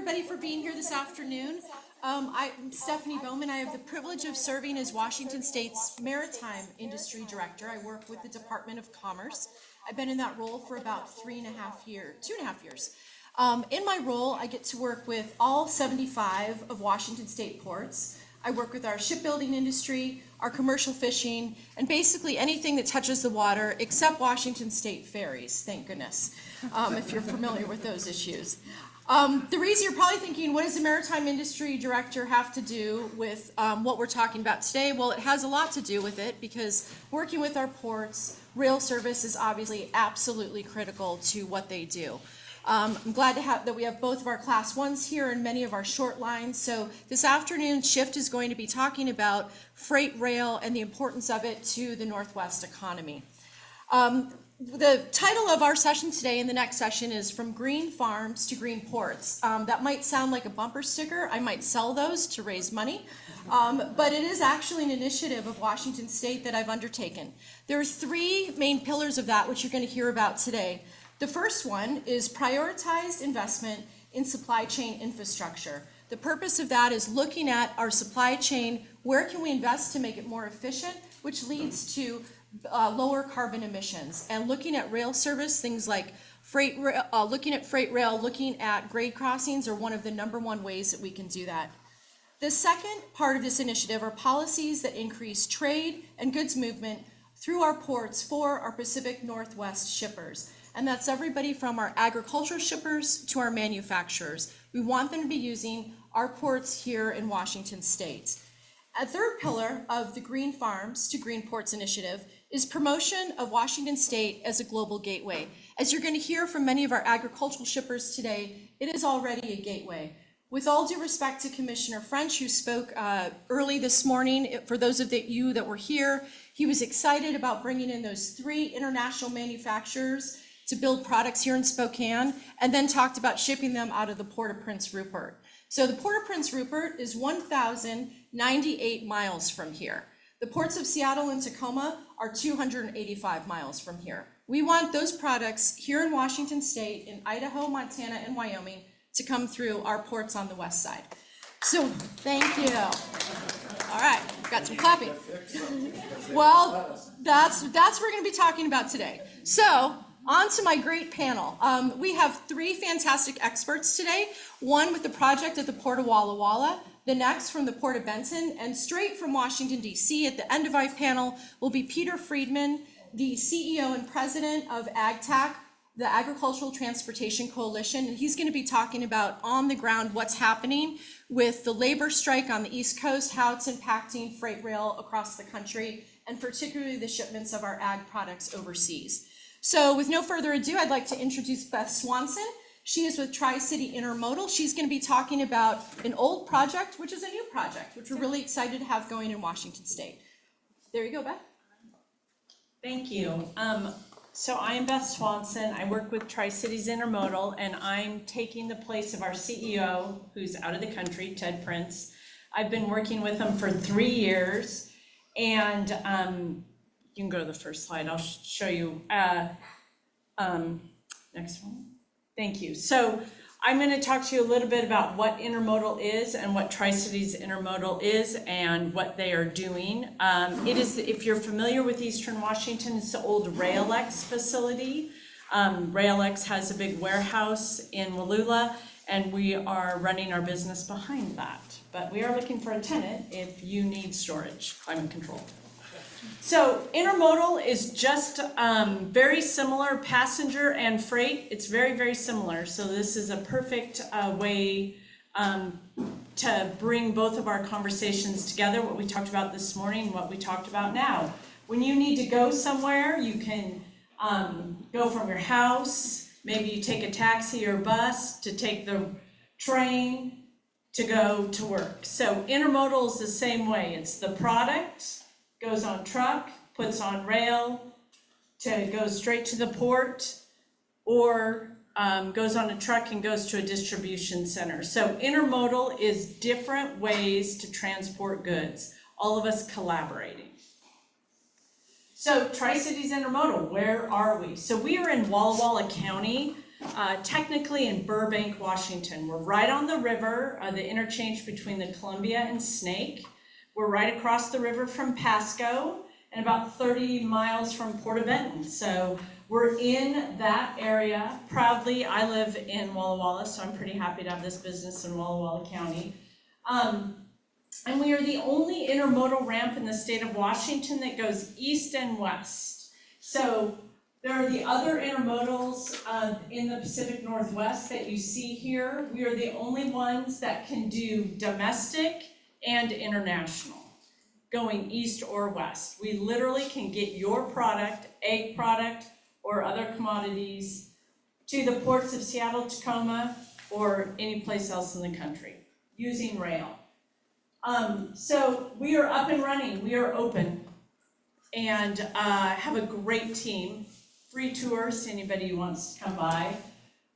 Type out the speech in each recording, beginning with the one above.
everybody for being here this afternoon. I'm Stephanie Bowman. I have the privilege of serving as Washington State's Maritime Industry Director. I work with the Department of Commerce. I've been in that role for about 2.5 years. In my role, I get to work with all 75 of Washington State ports. I work with our shipbuilding industry, our commercial fishing, and basically anything that touches the water except Washington State ferries, thank goodness, if you're familiar with those issues. The reason you're probably thinking, what does the Maritime Industry Director have to do with what we're talking about today? Well, it has a lot to do with it because working with our ports, rail service is obviously absolutely critical to what they do. I'm glad to have that we have both of our class ones here and many of our short lines. So this afternoon's shift is going to be talking about freight rail and the importance of it to the Northwest economy. The title of our session today and the next session is From Green Farms to Green Ports. That might sound like a bumper sticker. I might sell those to raise money, but it is actually an initiative of Washington State that I've undertaken. There are three main pillars of that which you're going to hear about today. The first one is prioritized investment in supply chain infrastructure. The purpose of that is looking at our supply chain, where can we invest to make it more efficient, which leads to lower carbon emissions, and looking at rail service, things like looking at freight rail, looking at grade crossings are one of the #1 ways that we can do that. The second part of this initiative are policies that increase trade and goods movement through our ports for our Pacific Northwest shippers. And that's everybody from our agricultural shippers to our manufacturers. We want them to be using our ports here in Washington State. A third pillar of the Green Farms to Green Ports initiative is promotion of Washington State as a global gateway. As you're going to hear from many of our agricultural shippers today, it is already a gateway. With all due respect to Commissioner French, who spoke early this morning, for those of you that were here, he was excited about bringing in those 3 international manufacturers to build products here in Spokane, and then talked about shipping them out of the Port of Prince Rupert. So the Port of Prince Rupert is 1,098 miles from here. The ports of Seattle and Tacoma are 285 miles from here. We want those products here in Washington State, in Idaho, Montana, and Wyoming to come through our ports on the west side. So, thank you. All right, got some clapping. Well, that's what we're gonna be talking about today. So, on to my great panel. We have 3 fantastic experts today, one with the project at the Port of Walla Walla, the next from the Port of Benton, and straight from Washington, D.C. at the end of our panel will be Peter Friedman, the CEO and president of AgTac, the Agricultural Transportation Coalition, and he's going to be talking about on the ground what's happening with the labor strike on the East Coast, how it's impacting freight rail across the country, and particularly the shipments of our ag products overseas. So with no further ado, I'd like to introduce Beth Swanson. She is with Tri-City Intermodal. She's going to be talking about an old project, which is a new project, which we're really excited to have going in Washington State. There you go, Beth. Thank you. So I'm Beth Swanson. I work with Tri-Cities Intermodal, and I'm taking the place of our CEO, who's out of the country, Ted Prince. I've been working with him for 3 years, and you can go to the first slide. I'll show you. Next one. Thank you. So I'm going to talk to you a little bit about what intermodal is and what Tri-Cities Intermodal is and what they are doing. It is, if you're familiar with Eastern Washington, it's the old RailX facility. RailX has a big warehouse in Wallula, and we are running our business behind that. But we are looking for a tenant if you need storage, climate control. So intermodal is just very similar, passenger and freight. It's very, very similar. So this is a perfect way to bring both of our conversations together, what we talked about this morning and what we talked about now. When you need to go somewhere, you can go from your house, maybe you take a taxi or bus to take the train to go to work. So intermodal is the same way. It's the product, goes on truck, puts on rail to go straight to the port, or goes on a truck and goes to a distribution center. So intermodal is different ways to transport goods, all of us collaborating. So Tri-Cities Intermodal, where are we? So we are in Walla Walla County. technically in Burbank, Washington. We're right on the river, the interchange between the Columbia and Snake. We're right across the river from Pasco and about 30 miles from Porta Benton. So we're in that area proudly. I live in Walla Walla, so I'm pretty happy to have this business in Walla Walla County. And we are the only intermodal ramp in the state of Washington that goes east and west. So there are the other intermodals in the Pacific Northwest that you see here. We are the only ones that can do domestic and international, going east or west. We literally can get your product, egg product, or other commodities to the ports of Seattle, Tacoma, or any place else in the country using rail. So we are up and running, we are open, and have a great team. Free tours to anybody who wants to come by.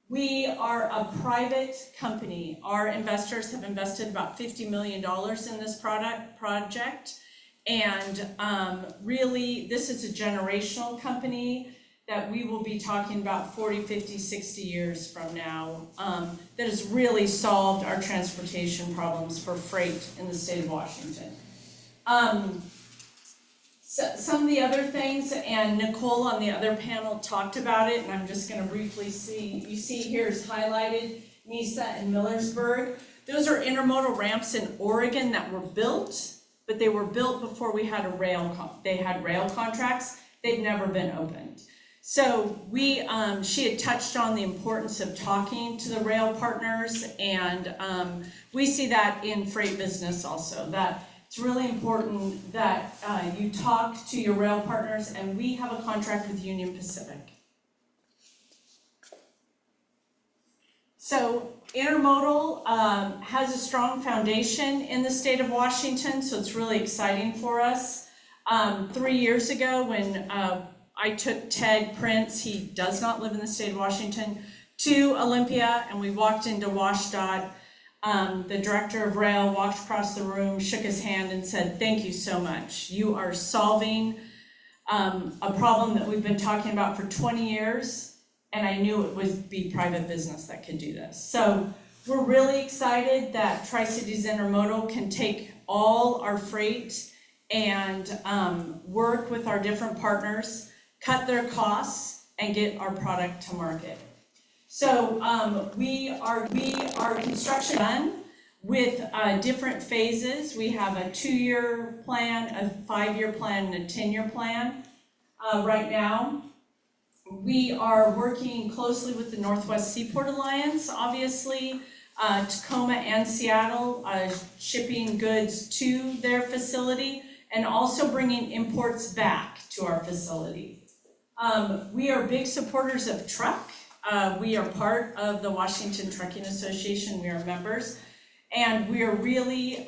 We are a private company. Our investors have invested about $50 million in this project. And really, this is a generational company that we will be talking about 40, 50, 60 years from now that has really solved our transportation problems for freight in the state of Washington. So some of the other things, and Nicole on the other panel talked about it, and I'm just going to briefly you see here is highlighted NISA and Millersburg. Those are intermodal ramps in Oregon that were built, but they were built before we had they had rail contracts. They've never been opened. So she had touched on the importance of talking to the rail partners, and we see that in freight business also, that it's really important that you talk to your rail partners, and we have a contract with Union Pacific. So intermodal has a strong foundation in the state of Washington, so it's really exciting for us. 3 years ago when I took Ted Prince, he does not live in the state of Washington, to Olympia, and we walked into WashDOT. The director of rail walked across the room, shook his hand, and said, "Thank you so much. You are solving a problem that we've been talking about for 20 years, and I knew it would be private business that could do this." So we're really excited that Tri-Cities Intermodal can take all our freight and work with our different partners, cut their costs, and get our product to market. So we are construction done with different phases. We have a 2-year plan, a 5-year plan, and a 10-year plan right now. We are working closely with the Northwest Seaport Alliance, obviously, Tacoma and Seattle, shipping goods to their facility, and also bringing imports back to our facility. We are big supporters of truck. We are part of the Washington Trucking Association. We are members, and we are really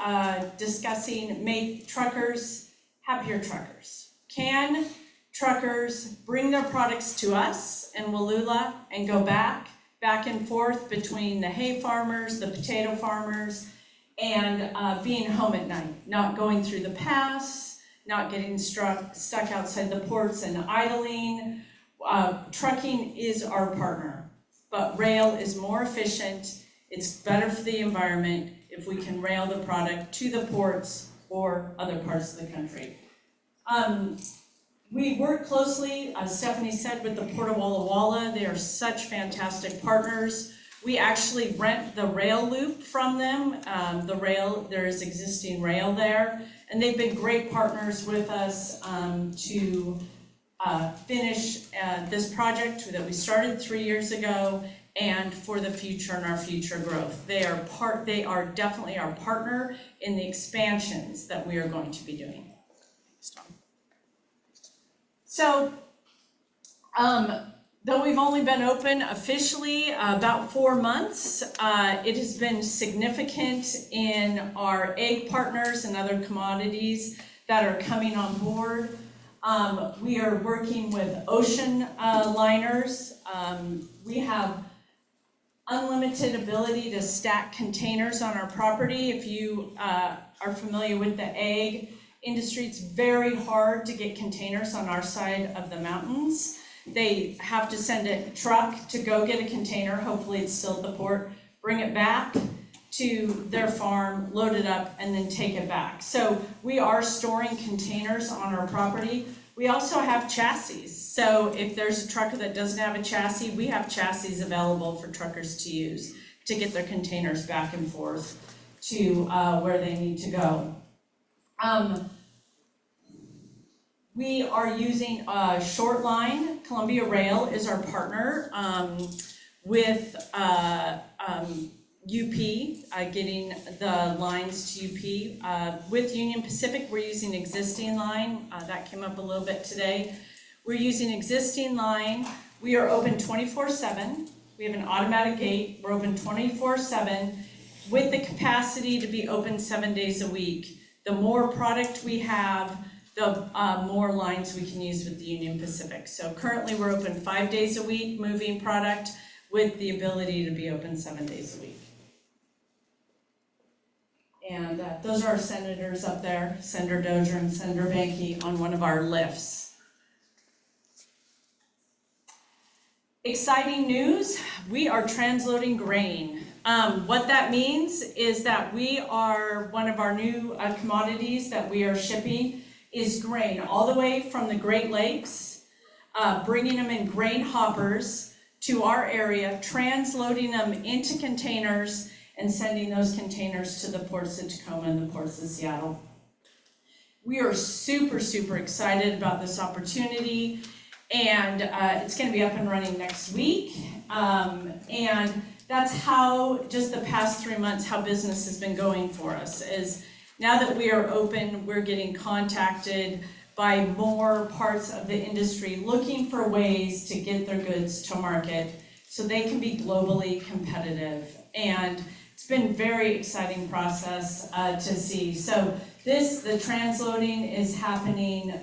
discussing make truckers happier truckers. Can truckers bring their products to us in Wallula and go back and forth between the hay farmers, the potato farmers, and being home at night, not going through the pass, not getting stuck outside the ports and idling. Trucking is our partner, but rail is more efficient. It's better for the environment if we can rail the product to the ports or other parts of the country. We work closely, as Stephanie said, with the Port of Walla Walla. They are such fantastic partners. We actually rent the rail loop from them. There is existing rail there, and they've been great partners with us to finish this project that we started 3 years ago, and for the future and our future growth. They are definitely our partner in the expansions that we are going to be doing. So, though we've only been open officially about 4 months, it has been significant in our egg partners and other commodities that are coming on board. We are working with ocean liners. We have unlimited ability to stack containers on our property. If you are familiar with the egg industry, it's very hard to get containers on our side of the mountains. They have to send a truck to go get a container, hopefully it's still at the port, bring it back to their farm, load it up, and then take it back. So we are storing containers on our property. We also have chassis. So if there's a trucker that doesn't have a chassis, we have chassis available for truckers to use to get their containers back and forth to where they need to go. We are using Short Line. Columbia Rail is our partner with UP, getting the lines to UP. With Union Pacific, we're using existing line. That came up a little bit today. We're using existing line. We are open 24/7. We have an automatic gate. We're open 24/7 with the capacity to be open 7 days a week. The more product we have, the more lines we can use with the Union Pacific. So currently we're open 5 days a week, moving product with the ability to be open 7 days a week. And those are our senators up there, Senator Dozier and Senator Banky on one of our lifts. Exciting news, we are transloading grain. What that means is that we are, one of our new commodities that we are shipping is grain, all the way from the Great Lakes, bringing them in grain hoppers to our area, transloading them into containers, and sending those containers to the ports of Tacoma and the ports of Seattle. We are super, super excited about this opportunity, and it's going to be up and running next week. And that's how, just the past 3 months, how business has been going for us, is now that we are open, we're getting contacted by more parts of the industry looking for ways to get their goods to market so they can be globally competitive. And it's been a very exciting process to see. So the transloading is happening,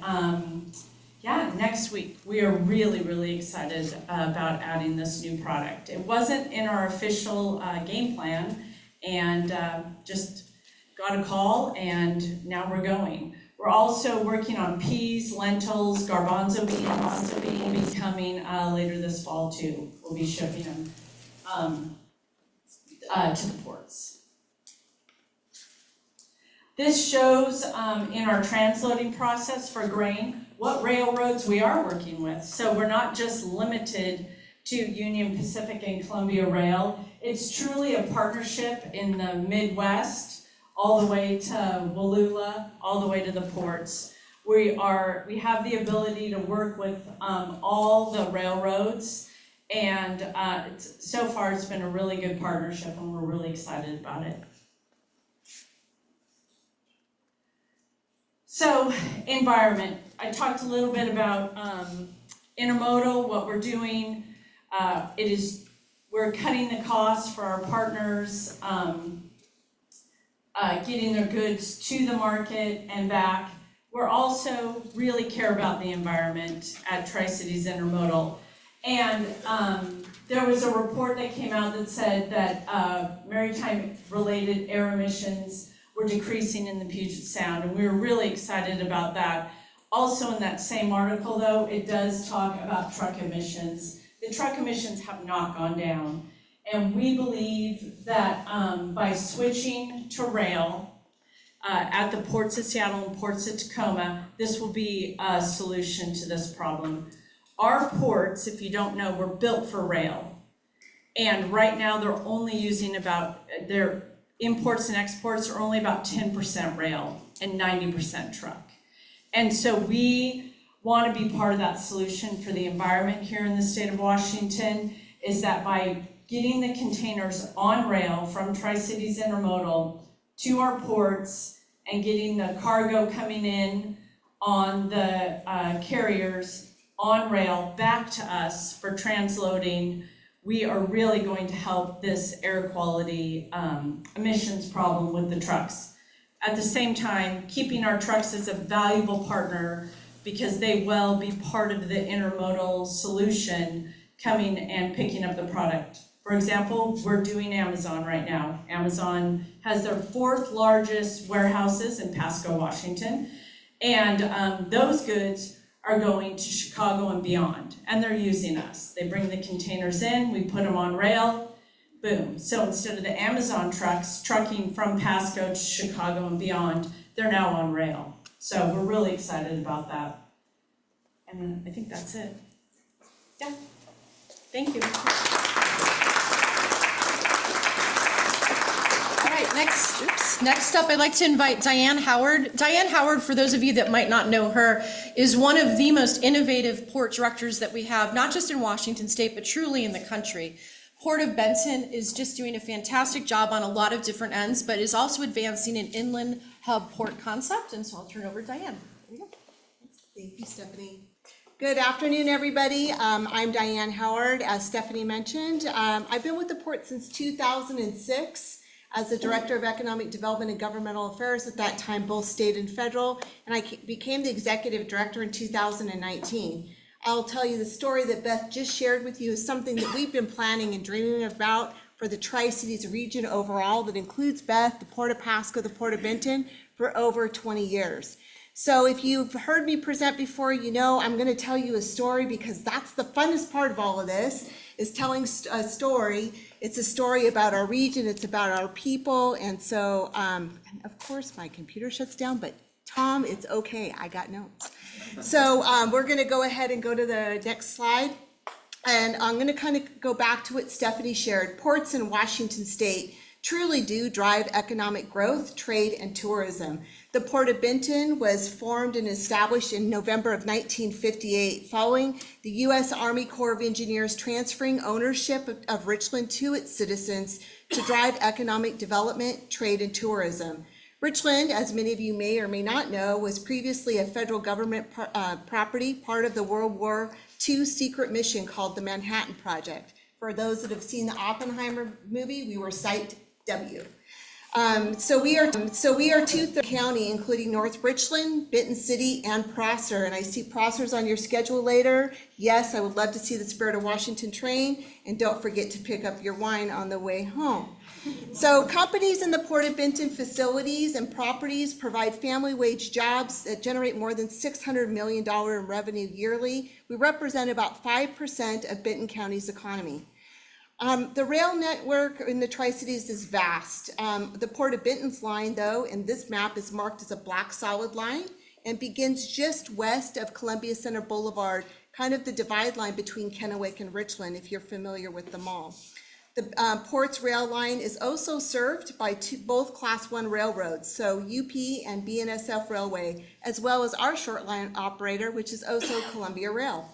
next week. We are really, really excited about adding this new product. It wasn't in our official game plan, and just got a call, and now we're going. We're also working on peas, lentils, garbanzo beans. Will be coming later this fall too. We'll be shipping them to the ports. This shows in our transloading process for grain what railroads we are working with. So we're not just limited to Union Pacific and Columbia Rail. It's truly a partnership in the Midwest, all the way to Wallula, all the way to the ports. We have the ability to work with all the railroads, and so far it's been a really good partnership, and we're really excited about it. So, environment. I talked a little bit about intermodal, what we're doing. We're cutting the costs for our partners, getting their goods to the market and back. We're also really care about the environment at Tri-Cities Intermodal. And there was a report that came out that said that maritime-related air emissions were decreasing in the Puget Sound, and we were really excited about that. Also in that same article, though, it does talk about truck emissions. The truck emissions have not gone down, and we believe that by switching to rail at the ports of Seattle and ports of Tacoma, this will be a solution to this problem. Our ports, if you don't know, were built for rail, and right now they're only using their imports and exports are only about 10% rail and 90% truck. And so we want to be part of that solution for the environment here in the state of Washington, is that by getting the containers on rail from Tri-Cities Intermodal to our ports and getting the cargo coming in on the carriers on rail back to us for transloading, we are really going to help this air quality emissions problem with the trucks. At the same time, keeping our trucks as a valuable partner, because they will be part of the intermodal solution coming and picking up the product. For example, we're doing Amazon right now. Amazon has their 4th largest warehouses in Pasco, Washington, and those goods are going to Chicago and beyond, and they're using us. They bring the containers in, we put them on rail, boom. So instead of the Amazon trucks trucking from Pasco to Chicago and beyond, they're now on rail. So we're really excited about that. And I think that's it. Yeah, thank you. All right, next up, I'd like to invite Diane Howard. Diane Howard, for those of you that might not know her, is one of the most innovative port directors that we have, not just in Washington State, but truly in the country. Port of Benton is just doing a fantastic job on a lot of different ends, but is also advancing an inland hub port concept, and so I'll turn over to Diane. There you go. Thank you, Stephanie. Good afternoon, everybody. I'm Diane Howard, as Stephanie mentioned. I've been with the port since 2006 as the Director of Economic Development and Governmental Affairs, at that time both state and federal, and I became the Executive Director in 2019. I'll tell you the story that Beth just shared with you is something that we've been planning and dreaming about for the Tri-Cities region overall, that includes Beth, the Port of Pasco, the Port of Benton, for over 20 years. So if you've heard me present before, you know I'm going to tell you a story, because that's the funnest part of all of this, is telling a story. It's a story about our region, it's about our people, and so, and of course my computer shuts down, but Tom, it's okay, I got notes. So we're going to go ahead and go to the next slide, and I'm going to kind of go back to what Stephanie shared. Ports in Washington State truly do drive economic growth, trade, and tourism. The Port of Benton was formed and established in November of 1958, following the U.S. Army Corps of Engineers transferring ownership of Richland to its citizens to drive economic development, trade, and tourism. Richland, as many of you may or may not know, was previously a federal government property, part of the World War II secret mission called the Manhattan Project. For those that have seen the Oppenheimer movie, we were Site W. So we are two-thirds county, including North Richland, Benton City, and Prosser. And I see Prosser's on your schedule later. Yes, I would love to see the Spirit of Washington train, and don't forget to pick up your wine on the way home. So companies in the Port of Benton facilities and properties provide family wage jobs that generate more than $600 million in revenue yearly. We represent about 5% of Benton County's economy. The rail network in the Tri-Cities is vast. The Port of Benton's line, though, in this map is marked as a black solid line and begins just west of Columbia Center Boulevard, kind of the divide line between Kennewick and Richland, if you're familiar with the mall. The port's rail line is also served by both Class 1 railroads, so UP and BNSF Railway, as well as our short line operator, which is also Columbia Rail.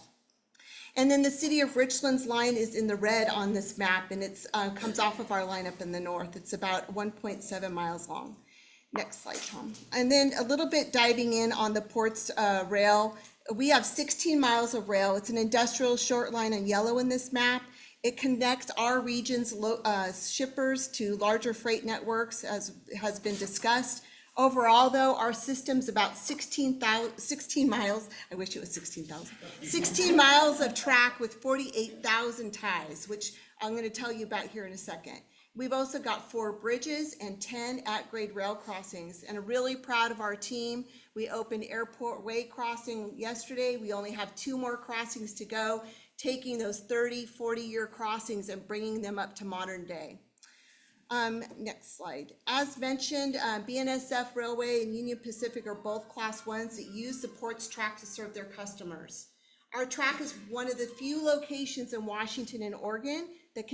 And then the city of Richland's line is in the red on this map, and it comes off of our line up in the north. It's about 1.7 miles long. Next slide, Tom. And then a little bit diving in on the port's rail. We have 16 miles of rail. It's an industrial short line in yellow in this map. It connects our region's shippers to larger freight networks, as has been discussed. Overall, though, our system's about 16 miles, I wish it was 16,000, 16 miles of track with 48,000 ties, which I'm going to tell you about here in a second. We've also got 4 bridges and 10 at-grade rail crossings, and I'm really proud of our team. We opened Airport Way Crossing yesterday. We only have 2 more crossings to go, taking those 30, 40-year crossings and bringing them up to modern day. Next slide. As mentioned, BNSF Railway and Union Pacific are both Class 1s that use the port's track to serve their customers. Our track is one of the few locations in Washington and Oregon that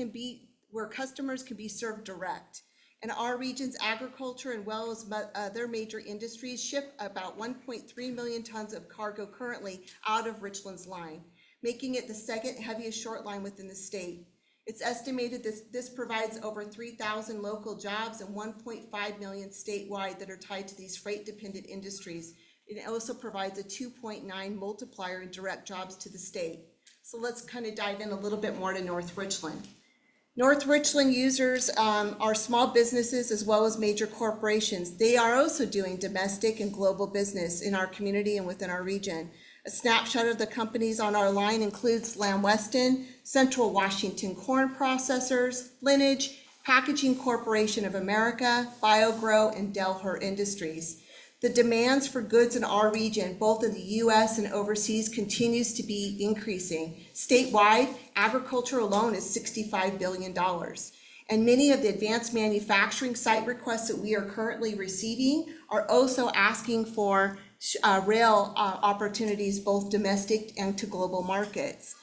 where customers can be served direct. And our region's agriculture, and well as other major industries, ship about 1.3 million tons of cargo currently out of Richland's line, making it the second heaviest short line within the state. It's estimated this provides over 3,000 local jobs and 1.5 million statewide that are tied to these freight-dependent industries. It also provides a 2.9 multiplier in direct jobs to the state. So let's kind of dive in a little bit more to North Richland. North Richland users are small businesses as well as major corporations. They are also doing domestic and global business in our community and within our region. A snapshot of the companies on our line includes Lamb Weston, Central Washington Corn Processors, Lineage, Packaging Corporation of America, BioGrow, and Delher Industries. The demands for goods in our region, both in the US and overseas, continues to be increasing. Statewide, agriculture alone is $65 billion. And many of the advanced manufacturing site requests that we are currently receiving are also asking for rail opportunities, both domestic and to global markets.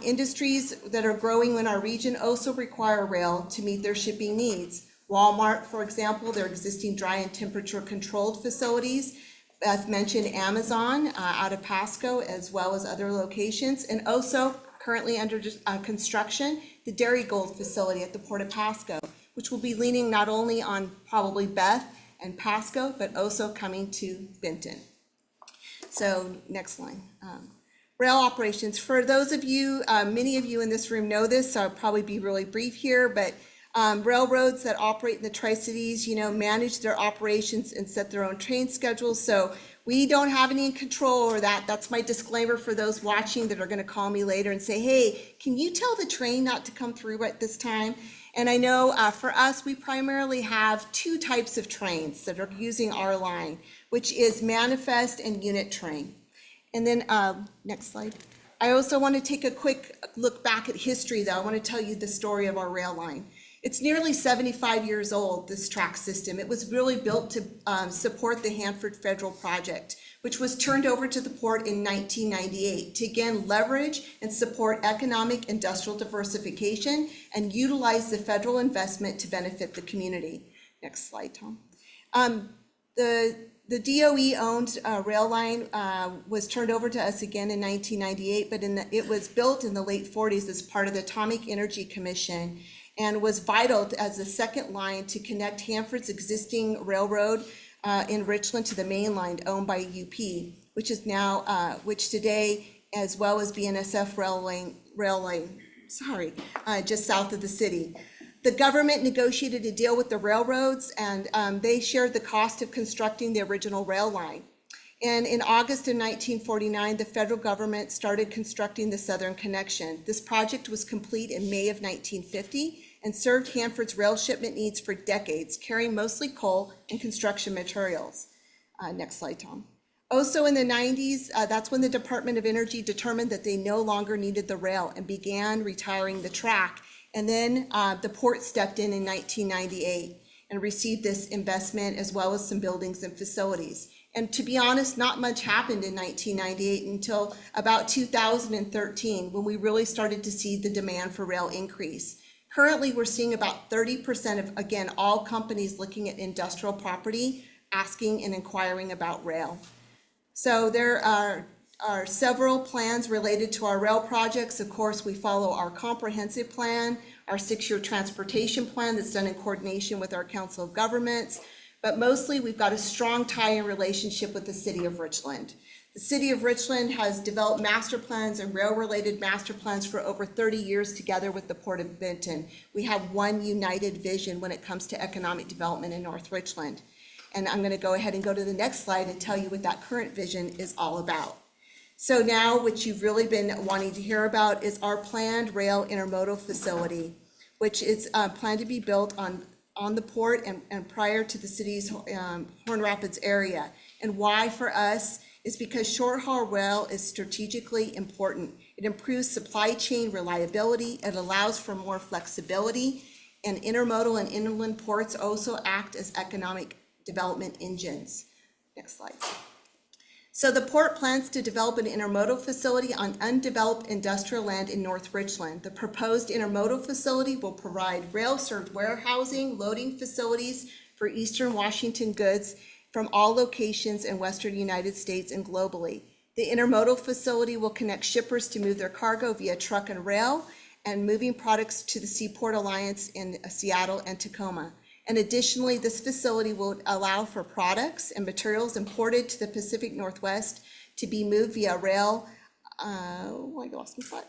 Industries that are growing in our region also require rail to meet their shipping needs. Walmart, for example, their existing dry and temperature controlled facilities. As mentioned, Amazon out of Pasco, as well as other locations, and also currently under construction, the Darigold facility at the Port of Pasco, which will be leaning not only on probably Beth and Pasco, but also coming to Benton. So next line. Rail operations. For those of you, many of you in this room know this, so I'll probably be really brief here, but railroads that operate in the Tri-Cities, manage their operations and set their own train schedules. So we don't have any control over that. That's my disclaimer for those watching that are going to call me later and say, hey, can you tell the train not to come through at this time? And I know for us, we primarily have two types of trains that are using our line, which is manifest and unit train. And then next slide. I also want to take a quick look back at history, though. I want to tell you the story of our rail line. It's nearly 75 years old, this track system. It was really built to support the Hanford Federal Project, which was turned over to the port in 1998 to again leverage and support economic industrial diversification and utilize the federal investment to benefit the community. Next slide, Tom. The DOE-owned rail line was turned over to us again in 1998, but it was built in the late 40s as part of the Atomic Energy Commission, and was vital as the second line to connect Hanford's existing railroad in Richland to the main line owned by UP, which is now, which today, as well as BNSF rail lane, just south of the city. The government negotiated a deal with the railroads, and they shared the cost of constructing the original rail line. And in August of 1949, the federal government started constructing the Southern Connection. This project was complete in May of 1950 and served Hanford's rail shipment needs for decades, carrying mostly coal and construction materials. Next slide, Tom. Also in the 90s, that's when the Department of Energy determined that they no longer needed the rail and began retiring the track. And then the port stepped in 1998 and received this investment, as well as some buildings and facilities. And to be honest, not much happened in 1998 until about 2013, when we really started to see the demand for rail increase. Currently, we're seeing about 30% of, again, all companies looking at industrial property asking and inquiring about rail. So there are several plans related to our rail projects. Of course, we follow our comprehensive plan, our 6-year transportation plan that's done in coordination with our Council of Governments. But mostly we've got a strong tie-in relationship with the City of Richland. The City of Richland has developed master plans and rail-related master plans for over 30 years together with the Port of Benton. We have one united vision when it comes to economic development in North Richland. And I'm going to go ahead and go to the next slide and tell you what that current vision is all about. So now what you've really been wanting to hear about is our planned rail intermodal facility, which is planned to be built on the port and prior to the city's Horn Rapids area. And why for us is because short haul rail is strategically important. It improves supply chain reliability. It allows for more flexibility, and intermodal and inland ports also act as economic development engines. Next slide. So the port plans to develop an intermodal facility on undeveloped industrial land in North Richland. The proposed intermodal facility will provide rail-served warehousing, loading facilities for Eastern Washington goods from all locations in Western United States and globally. The intermodal facility will connect shippers to move their cargo via truck and rail, and moving products to the Seaport Alliance in Seattle and Tacoma. And additionally, this facility will allow for products and materials imported to the Pacific Northwest to be moved via rail. I lost my spot.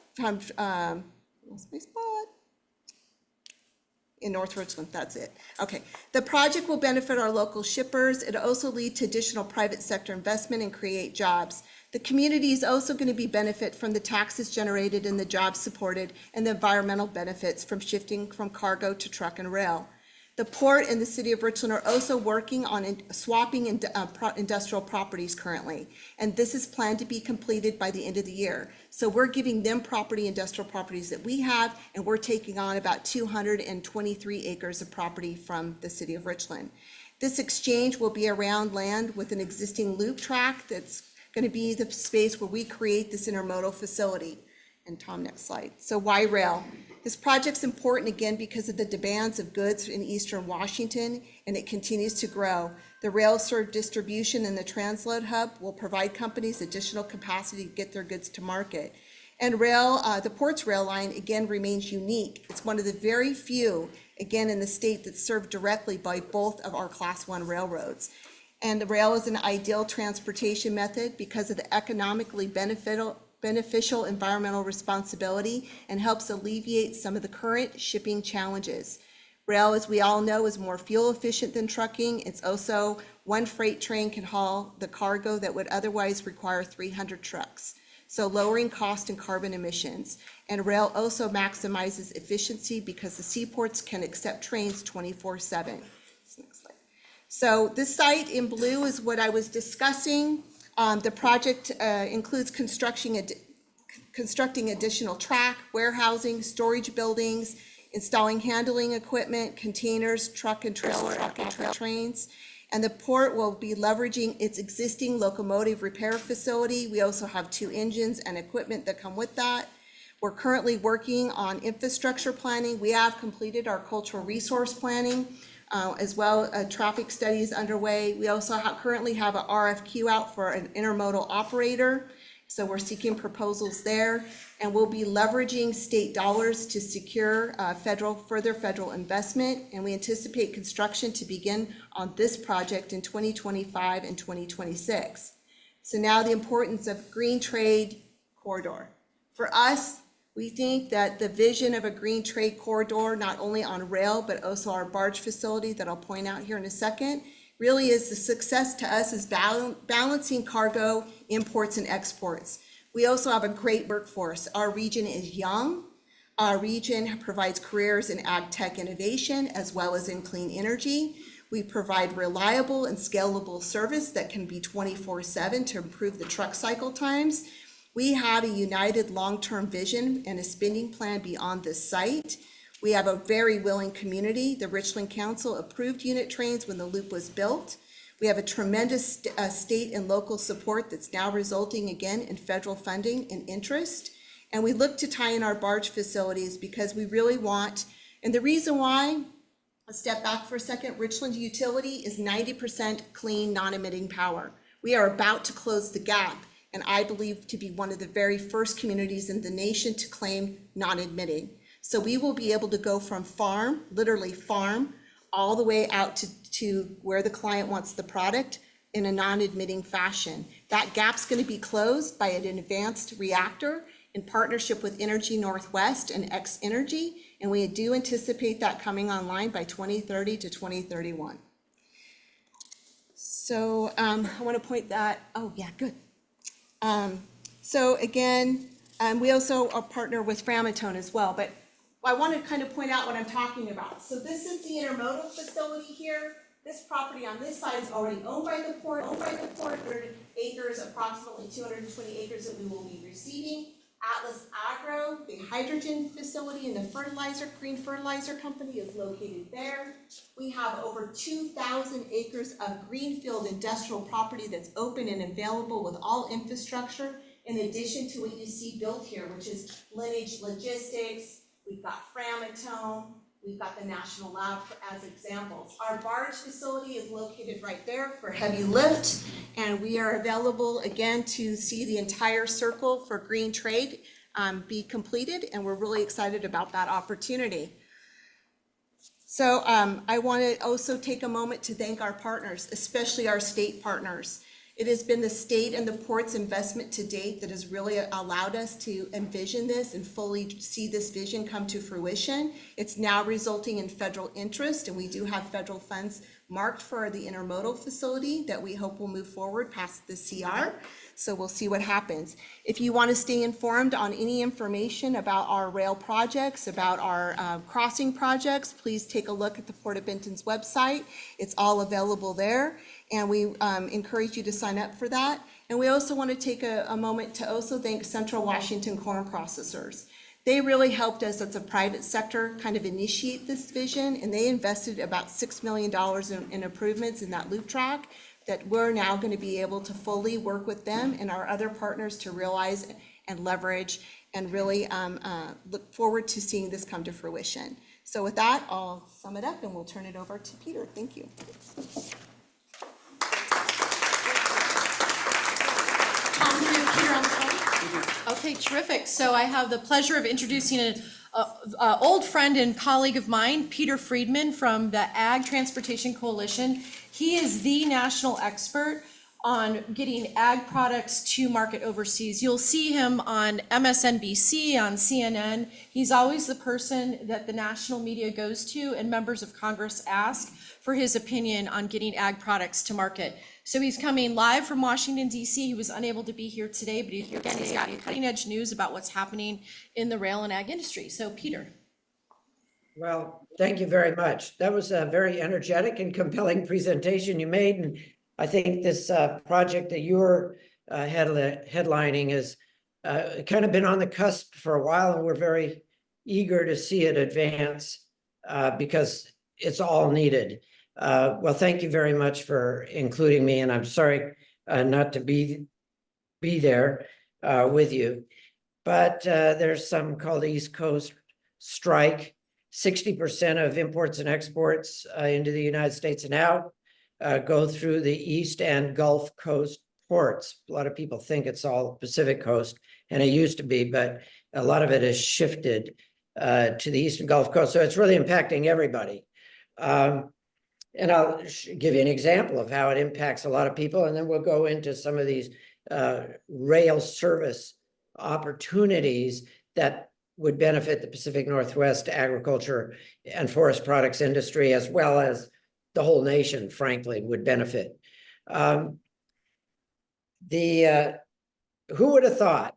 In North Richland, that's it. Okay, the project will benefit our local shippers. It'll also lead to additional private sector investment and create jobs. The community is also going to be benefit from the taxes generated and the jobs supported and the environmental benefits from shifting from cargo to truck and rail. The port and the city of Richland are also working on swapping industrial properties currently, and this is planned to be completed by the end of the year. So we're giving them industrial properties that we have, and we're taking on about 223 acres of property from the city of Richland. This exchange will be around land with an existing loop track that's going to be the space where we create this intermodal facility. And Tom, next slide. So why rail? This project's important again because of the demands of goods in Eastern Washington, and it continues to grow. The rail served distribution and the transload hub will provide companies additional capacity to get their goods to market. And the port's rail line again remains unique. It's one of the very few, again, in the state that's served directly by both of our Class 1 railroads. And the rail is an ideal transportation method because of the economically beneficial environmental responsibility and helps alleviate some of the current shipping challenges. Rail, as we all know, is more fuel efficient than trucking. It's also one freight train can haul the cargo that would otherwise require 300 trucks. So lowering cost and carbon emissions. And rail also maximizes efficiency because the seaports can accept trains 24/7. So this site in blue is what I was discussing. The project includes constructing additional track, warehousing, storage buildings, installing handling equipment, containers, truck and trailer trains. And the port will be leveraging its existing locomotive repair facility. We also have 2 engines and equipment that come with that. We're currently working on infrastructure planning. We have completed our cultural resource planning. As well, traffic studies underway. We also currently have an RFQ out for an intermodal operator. So we're seeking proposals there, and we'll be leveraging state dollars to secure further federal investment. And we anticipate construction to begin on this project in 2025 and 2026. So now the importance of green trade corridor. For us, we think that the vision of a green trade corridor, not only on rail, but also our barge facility that I'll point out here in a second, really is the success to us is balancing cargo, imports, and exports. We also have a great workforce. Our region is young. Our region provides careers in ag tech innovation as well as in clean energy. We provide reliable and scalable service that can be 24/7 to improve the truck cycle times. We have a united long-term vision and a spending plan beyond this site. We have a very willing community. The Richland Council approved unit trains when the loop was built. We have a tremendous state and local support that's now resulting again in federal funding and interest. And we look to tie in our barge facilities because we really want, and the reason why, let's step back for a second, Richland Utility is 90% clean, non-emitting power. We are about to close the gap, and I believe to be one of the very first communities in the nation to claim non-emitting. So we will be able to go from farm, literally farm, all the way out to where the client wants the product in a non-emitting fashion. That gap's going to be closed by an advanced reactor in partnership with Energy Northwest and X Energy, and we do anticipate that coming online by 2030 to 2031. So I want to point that, oh yeah, good. So again, we also are partner with Framatome as well, but I want to kind of point out what I'm talking about. So this is the intermodal facility here. This property on this side is already owned by the port, 100 acres, approximately 220 acres that we will be receiving. Atlas Agro, the hydrogen facility and the green fertilizer company is located there. We have over 2,000 acres of greenfield industrial property that's open and available with all infrastructure, in addition to what you see built here, which is Lineage Logistics. We've got Framatome, we've got the National Lab as examples. Our barge facility is located right there for heavy lift, and we are available again to see the entire circle for green trade be completed, and we're really excited about that opportunity. So I want to also take a moment to thank our partners, especially our state partners. It has been the state and the port's investment to date that has really allowed us to envision this and fully see this vision come to fruition. It's now resulting in federal interest, and we do have federal funds marked for the intermodal facility that we hope will move forward past the CR. So we'll see what happens. If you want to stay informed on any information about our rail projects, about our crossing projects, please take a look at the Port of Benton's website. It's all available there, and we encourage you to sign up for that. And we also want to take a moment to also thank Central Washington Corn Processors. They really helped us as a private sector kind of initiate this vision, and they invested about $6 million in improvements in that loop track that we're now going to be able to fully work with them and our other partners to realize and leverage, and really look forward to seeing this come to fruition. So with that, I'll sum it up and we'll turn it over to Peter. Thank you. Tom, can you Peter on the phone? Okay, terrific. So I have the pleasure of introducing an old friend and colleague of mine, Peter Friedman from the Ag Transportation Coalition. He is the national expert on getting ag products to market overseas. You'll see him on MSNBC, on CNN. He's always the person that the national media goes to and members of Congress ask for his opinion on getting ag products to market. So he's coming live from Washington, D.C. He was unable to be here today, but he's got cutting edge news about what's happening in the rail and ag industry. So Peter. Well, thank you very much. That was a very energetic and compelling presentation you made. And I think this project that you're headlining has kind of been on the cusp for a while, and we're very eager to see it advance because it's all needed. Well, thank you very much for including me, and I'm sorry not to be there with you. But there's something called the East Coast strike. 60% of imports and exports into the United States now go through the East and Gulf Coast ports. A lot of people think it's all Pacific Coast, and it used to be, but a lot of it has shifted to the East and Gulf Coast. So it's really impacting everybody. And I'll give you an example of how it impacts a lot of people, and then we'll go into some of these rail service opportunities that would benefit the Pacific Northwest agriculture and forest products industry, as well as the whole nation, frankly, would benefit. Who would have thought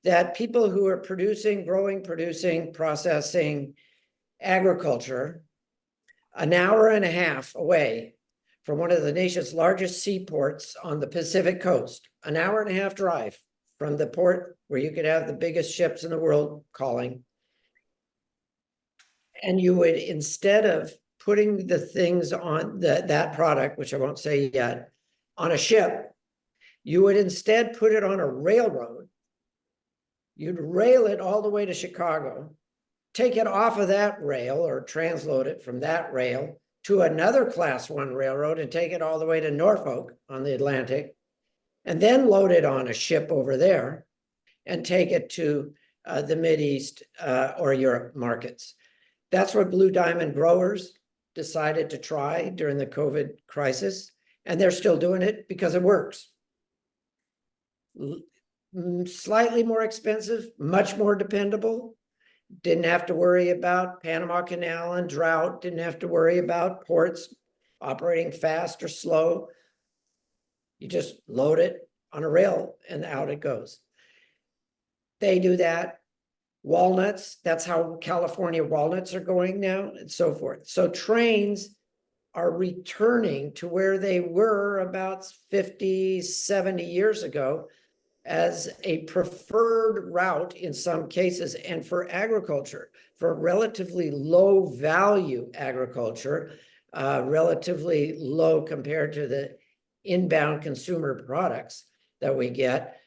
that people who are producing, growing, producing, processing agriculture an hour and a half away from one of the nation's largest seaports on the Pacific coast, an hour and a half drive from the port where you could have the biggest ships in the world calling. And you would, instead of putting the things on that product, which I won't say yet, on a ship, you would instead put it on a railroad. You'd rail it all the way to Chicago, take it off of that rail or transload it from that rail to another Class 1 railroad and take it all the way to Norfolk on the Atlantic, and then load it on a ship over there and take it to the Mideast or Europe markets. That's what Blue Diamond growers decided to try during the COVID crisis, and they're still doing it because it works. Slightly more expensive, much more dependable. Didn't have to worry about Panama Canal and drought, didn't have to worry about ports operating fast or slow. You just load it on a rail and out it goes. They do that. Walnuts, that's how California walnuts are going now, and so forth. So trains are returning to where they were about 50, 70 years ago as a preferred route in some cases, and for agriculture, for relatively low value agriculture, relatively low compared to the inbound consumer products that we get,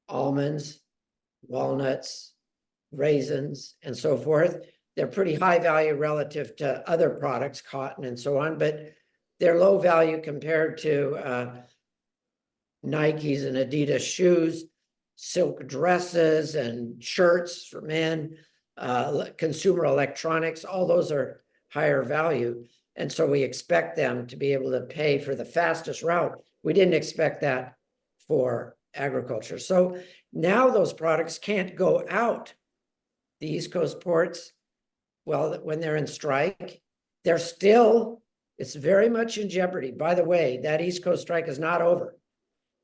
almonds, walnuts, raisins, and so forth. They're pretty high value relative to other products, cotton and so on, but they're low value compared to Nikes and Adidas shoes, silk dresses and shirts for men, consumer electronics, all those are higher value. And so we expect them to be able to pay for the fastest route. We didn't expect that for agriculture. So now those products can't go out the East Coast ports, well, when they're in strike, They're still, it's very much in jeopardy. By the way, that East Coast strike is not over.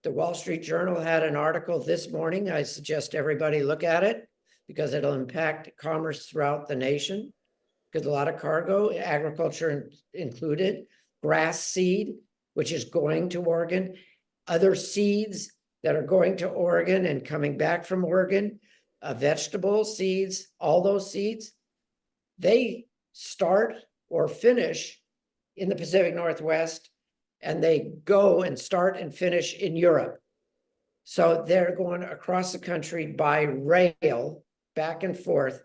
The Wall Street Journal had an article this morning. I suggest everybody look at it because it'll impact commerce throughout the nation. Because a lot of cargo, agriculture included, grass seed, which is going to Oregon, other seeds that are going to Oregon and coming back from Oregon, vegetable seeds, all those seeds, they start or finish in the Pacific Northwest, and they go and start and finish in Europe. So they're going across the country by rail, back and forth,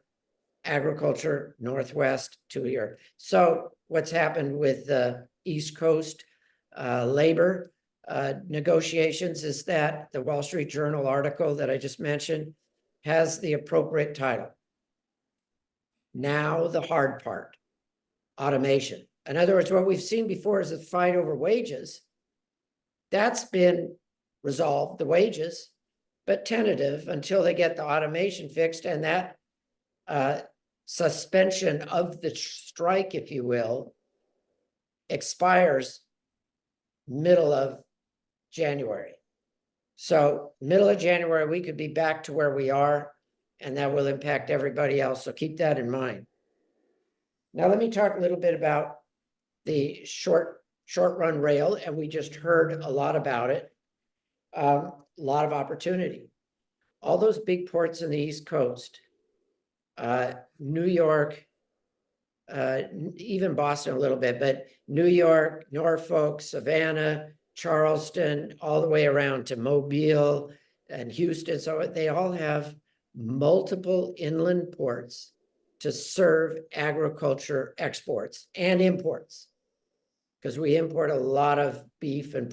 agriculture, Northwest to here. So what's happened with the East Coast labor negotiations is that the Wall Street Journal article that I just mentioned has the appropriate title. Now the hard part, automation. In other words, what we've seen before is a fight over wages. That's been resolved, the wages, but tentative until they get the automation fixed, and that suspension of the strike, if you will, expires middle of January. So middle of January, we could be back to where we are, and that will impact everybody else. So keep that in mind. Now, let me talk a little bit about the short run rail, and we just heard a lot about it. A lot of opportunity. All those big ports in the East Coast, New York, even Boston a little bit, but New York, Norfolk, Savannah, Charleston, all the way around to Mobile and Houston. So they all have multiple inland ports to serve agriculture exports and imports, because we import a lot of beef and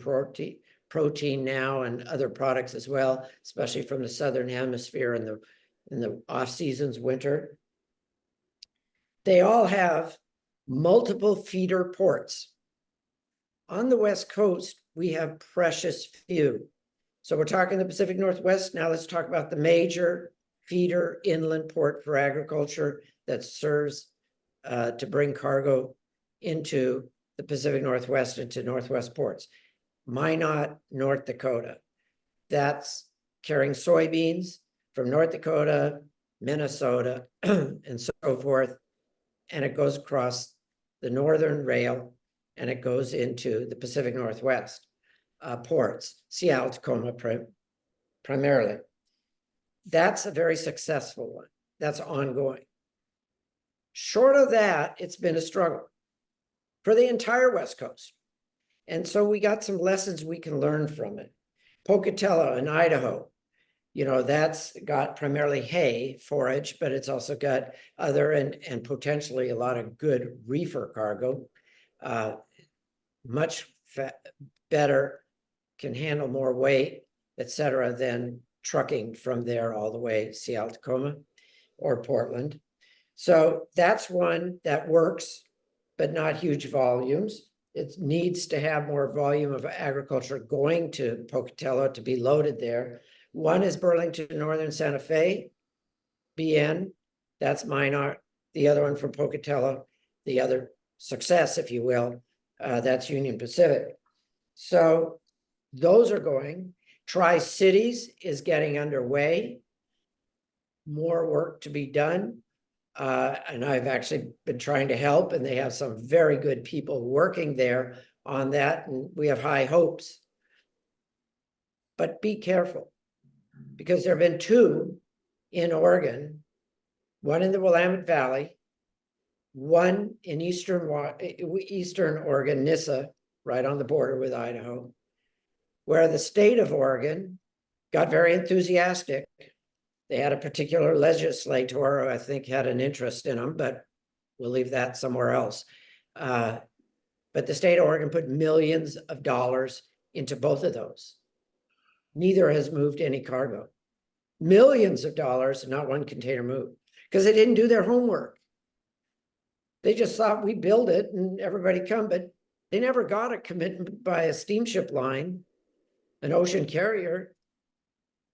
protein now and other products as well, especially from the Southern Hemisphere in the off seasons, winter. They all have multiple feeder ports. On the West Coast, we have precious few. So we're talking the Pacific Northwest. Now let's talk about the major feeder inland port for agriculture that serves to bring cargo into the Pacific Northwest into Northwest ports. Minot, North Dakota. That's carrying soybeans from North Dakota, Minnesota, and so forth. And it goes across the Northern Rail, and it goes into the Pacific Northwest ports, Seattle, Tacoma primarily. That's a very successful one. That's ongoing. Short of that, it's been a struggle for the entire West Coast. And so we got some lessons we can learn from it. Pocatello in Idaho, you know, that's got primarily hay, forage, but it's also got other and potentially a lot of good reefer cargo, much better, can handle more weight, et cetera, than trucking from there all the way Seattle, Tacoma, or Portland. So that's one that works, but not huge volumes. It needs to have more volume of agriculture going to Pocatello to be loaded there. One is Burlington Northern Santa Fe, BN, that's Minot. The other one from Pocatello, the other success, if you will, that's Union Pacific. So those are going. Tri-Cities is getting underway. More work to be done. And I've actually been trying to help, and they have some very good people working there on that, and we have high hopes. But be careful, because there have been two in Oregon, one in the Willamette Valley, one in Eastern Oregon, Nissa, right on the border with Idaho, where the state of Oregon got very enthusiastic. They had a particular legislator who I think had an interest in them, but we'll leave that somewhere else. But the state of Oregon put millions of dollars into both of those. Neither has moved any cargo. Millions of dollars, not one container moved, because they didn't do their homework. They just thought we build it and everybody come, but they never got a commitment by a steamship line, an ocean carrier,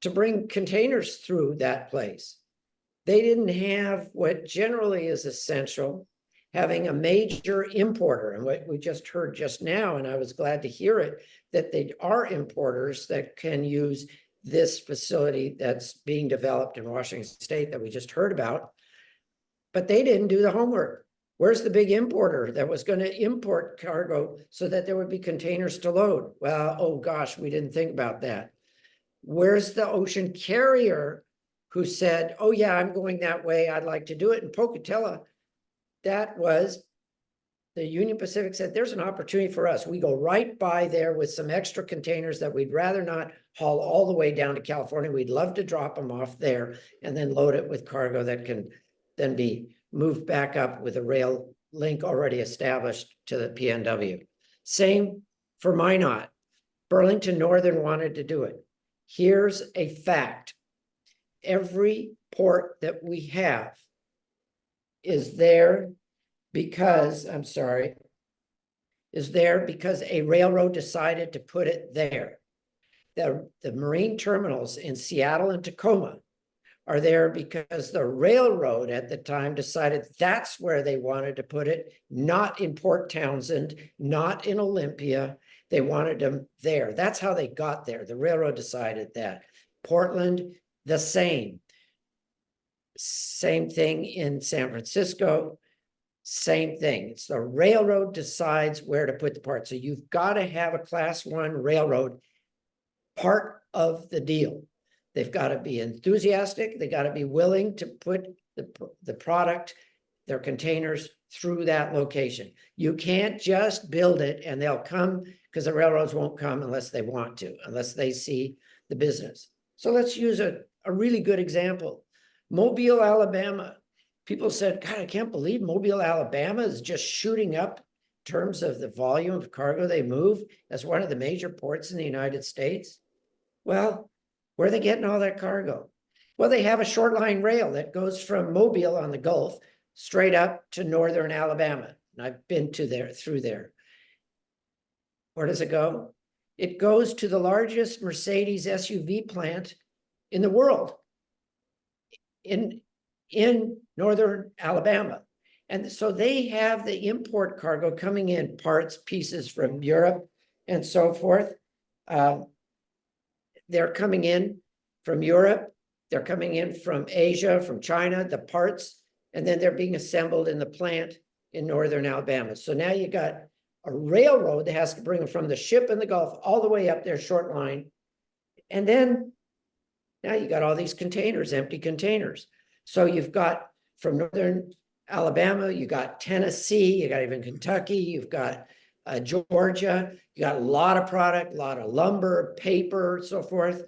to bring containers through that place. They didn't have what generally is essential, having a major importer, and what we just heard just now, and I was glad to hear it, that they are importers that can use this facility that's being developed in Washington State that we just heard about. But they didn't do the homework. Where's the big importer that was going to import cargo so that there would be containers to load? Well, oh gosh, we didn't think about that. Where's the ocean carrier who said, oh yeah, I'm going that way, I'd like to do it? In Pocatello, that was the Union Pacific said, there's an opportunity for us. We go right by there with some extra containers that we'd rather not haul all the way down to California. We'd love to drop them off there and then load it with cargo that can then be moved back up with a rail link already established to the PNW. Same for Minot. Burlington Northern wanted to do it. Here's a fact. Every port that we have is there because, is there because a railroad decided to put it there. The marine terminals in Seattle and Tacoma are there because the railroad at the time decided that's where they wanted to put it, not in Port Townsend, not in Olympia. They wanted them there. That's how they got there. The railroad decided that. Portland, the same. Same thing in San Francisco. Same thing. It's the railroad decides where to put the parts. So you've got to have a Class 1 railroad part of the deal. They've got to be enthusiastic. They got to be willing to put the product, their containers through that location. You can't just build it and they'll come, because the railroads won't come unless they want to, unless they see the business. So let's use a really good example. Mobile, Alabama. People said, God, I can't believe Mobile, Alabama is just shooting up in terms of the volume of cargo they move as one of the major ports in the United States. Well, where are they getting all that cargo? Well, they have a short line rail that goes from Mobile on the Gulf straight up to northern Alabama. And I've been through there. Where does it go? It goes to the largest Mercedes SUV plant in the world in northern Alabama. And so they have the import cargo coming in, parts, pieces from Europe and so forth. They're coming in from Europe, they're coming in from Asia, from China, the parts, and then they're being assembled in the plant in northern Alabama. So now you got a railroad that has to bring them from the ship in the Gulf all the way up there, short line. And then now you got all these containers, empty containers. So you've got from northern Alabama, you got Tennessee, you got even Kentucky, you've got Georgia, you got a lot of product, a lot of lumber, paper, so forth,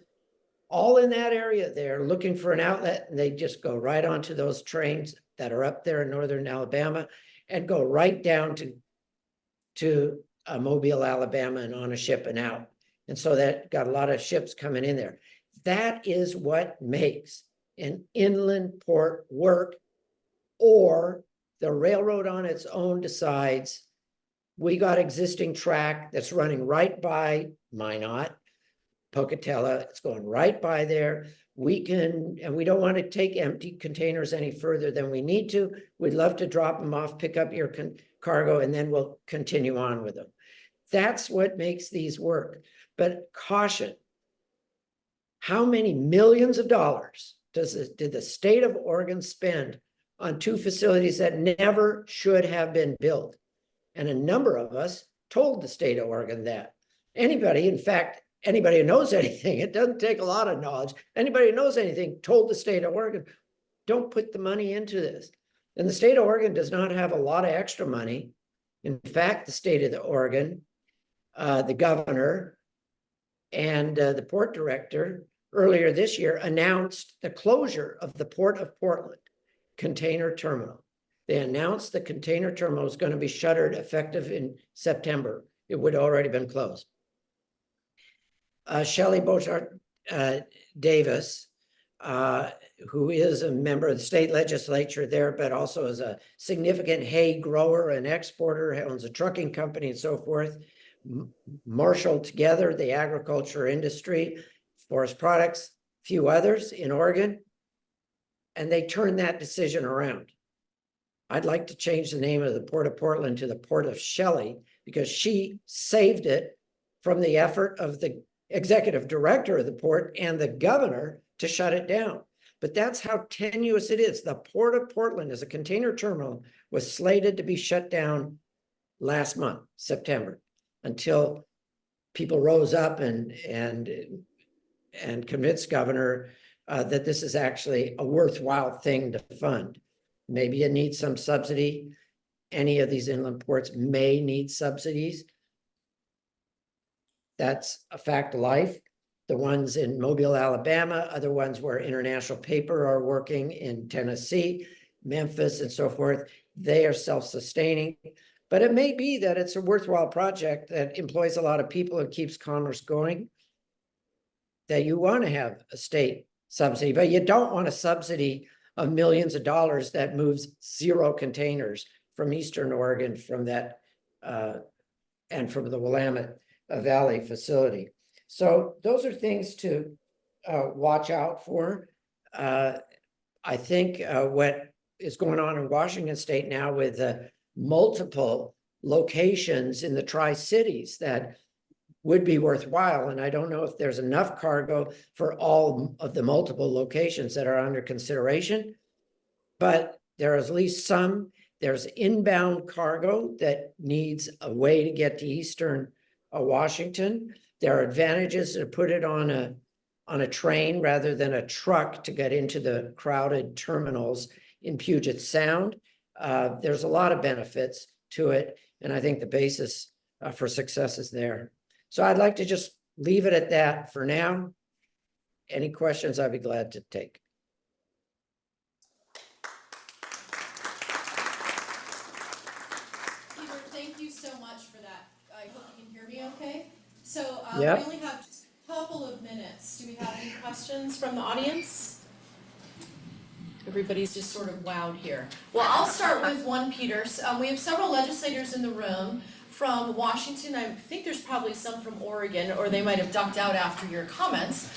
all in that area there looking for an outlet, and they just go right onto those trains that are up there in northern Alabama and go right down to Mobile, Alabama, and on a ship and out. And so that got a lot of ships coming in there. That is what makes an inland port work, or the railroad on its own decides we got existing track that's running right by Minot, Pocatello, it's going right by there. We can, and we don't want to take empty containers any further than we need to. We'd love to drop them off, pick up your cargo, and then we'll continue on with them. That's what makes these work. But caution, how many millions of dollars did the state of Oregon spend on two facilities that never should have been built? And a number of us told the state of Oregon that. Anybody, in fact, anybody who knows anything, it doesn't take a lot of knowledge. Anybody who knows anything told the state of Oregon, don't put the money into this. And the state of Oregon does not have a lot of extra money. In fact, the state of Oregon, the governor and the port director earlier this year announced the closure of the Port of Portland container terminal. They announced the container terminal was going to be shuttered effective in September. It would already been closed. Shelley Bochart Davis, who is a member of the state legislature there, but also is a significant hay grower and exporter, owns a trucking company and so forth, marshaled together the agriculture industry, forest products, a few others in Oregon, and they turned that decision around. I'd like to change the name of the Port of Portland to the Port of Shelley, because she saved it from the effort of the executive director of the port and the governor to shut it down. But that's how tenuous it is. The Port of Portland as a container terminal was slated to be shut down last month, September, until people rose up and convinced governor that this is actually a worthwhile thing to fund. Maybe it needs some subsidy. Any of these inland ports may need subsidies. That's a fact of life. The ones in Mobile, Alabama, other ones where International Paper are working in Tennessee, Memphis, and so forth, they are self-sustaining. But it may be that it's a worthwhile project that employs a lot of people and keeps commerce going, that you want to have a state subsidy, but you don't want a subsidy of millions of dollars that moves 0 containers from Eastern Oregon from that and from the Willamette Valley facility. So those are things to watch out for. I think what is going on in Washington State now with multiple locations in the Tri-Cities that would be worthwhile. And I don't know if there's enough cargo for all of the multiple locations that are under consideration, but there is at least some. There's inbound cargo that needs a way to get to Eastern Washington. There are advantages to put it on a train rather than a truck to get into the crowded terminals in Puget Sound. There's a lot of benefits to it, and I think the basis for success is there. So I'd like to just leave it at that for now. Any questions, I'd be glad to take. Peter, thank you so much for that. I hope you can hear me okay. So Yep. we only have just a couple of minutes. Do we have any questions from the audience? Everybody's just sort of wowed here. Well, I'll start with one, Peter. We have several legislators in the room from Washington. I think there's probably some from Oregon, or they might have ducked out after your comments.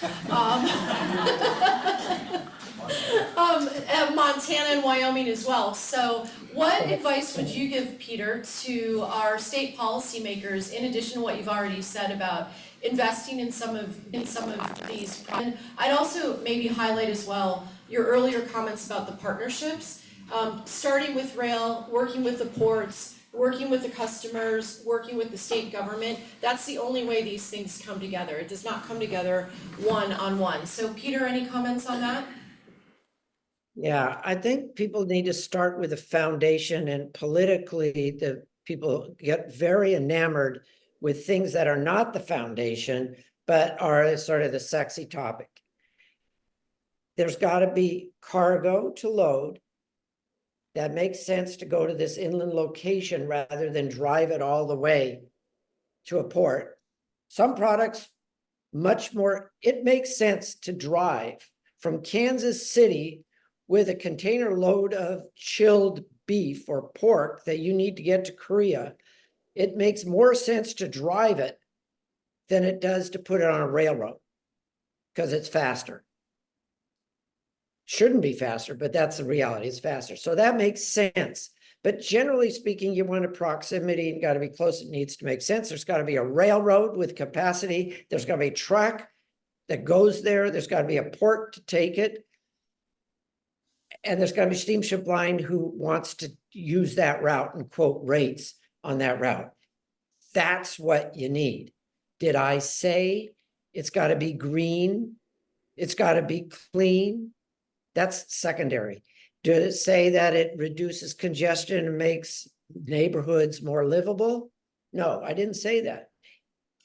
Montana and Wyoming as well. So what advice would you give, Peter, to our state policymakers, in addition to what you've already said about investing in some of these? And I'd also maybe highlight as well your earlier comments about the partnerships, starting with rail, working with the ports, working with the customers, working with the state government. That's the only way these things come together. It does not come together one-on-one. So Peter, any comments on that? Yeah, I think people need to start with a foundation, and politically, the people get very enamored with things that are not the foundation, but are sort of the sexy topic. There's got to be cargo to load that makes sense to go to this inland location rather than drive it all the way to a port. Some products, much more, it makes sense to drive from Kansas City with a container load of chilled beef or pork that you need to get to Korea. It makes more sense to drive it than it does to put it on a railroad because it's faster. Shouldn't be faster, but that's the reality. It's faster. So that makes sense. But generally speaking, you want a proximity and got to be close. It needs to make sense. There's got to be a railroad with capacity. There's got to be a track that goes there. There's got to be a port to take it. And there's got to be a steamship line who wants to use that route and quote rates on that route. That's what you need. Did I say it's got to be green? It's got to be clean? That's secondary. Did it say that it reduces congestion and makes neighborhoods more livable? No, I didn't say that.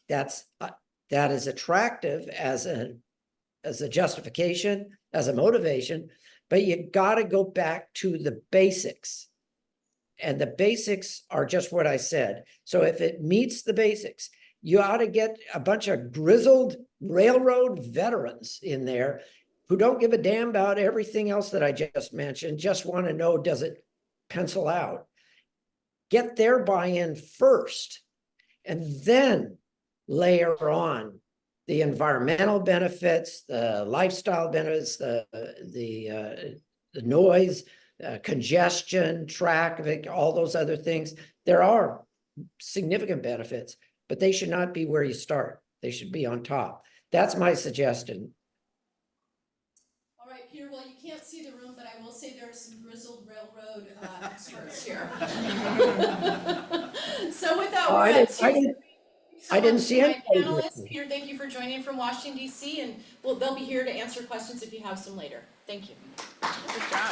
That is attractive as a justification, as a motivation, but you got to go back to the basics. And the basics are just what I said. So if it meets the basics, you ought to get a bunch of grizzled railroad veterans in there who don't give a damn about everything else that I just mentioned, just want to know, does it pencil out? Get their buy-in first, and then layer on the environmental benefits, the lifestyle benefits, the noise, congestion, traffic, all those other things. There are significant benefits, but they should not be where you start. They should be on top. That's my suggestion. All right, Peter, well, you can't see the room, but I will say there are some grizzled railroad experts here. So with that, we're at I didn't see my anybody. panelists. Peter, thank you for joining from Washington DC, and they'll be here to answer questions if you have some later. Thank you. Good job.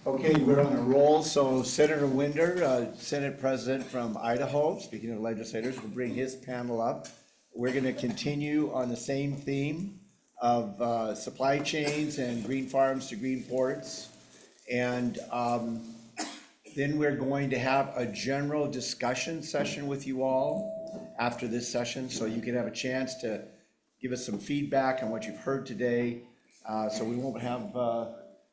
Okay, we're on a roll. So Senator Winder, Senate President from Idaho, speaking of legislators, will bring his panel up. We're going to continue on the same theme of supply chains and green farms to green ports. And then we're going to have a general discussion session with you all after this session, so you can have a chance to give us some feedback on what you've heard today. So we won't have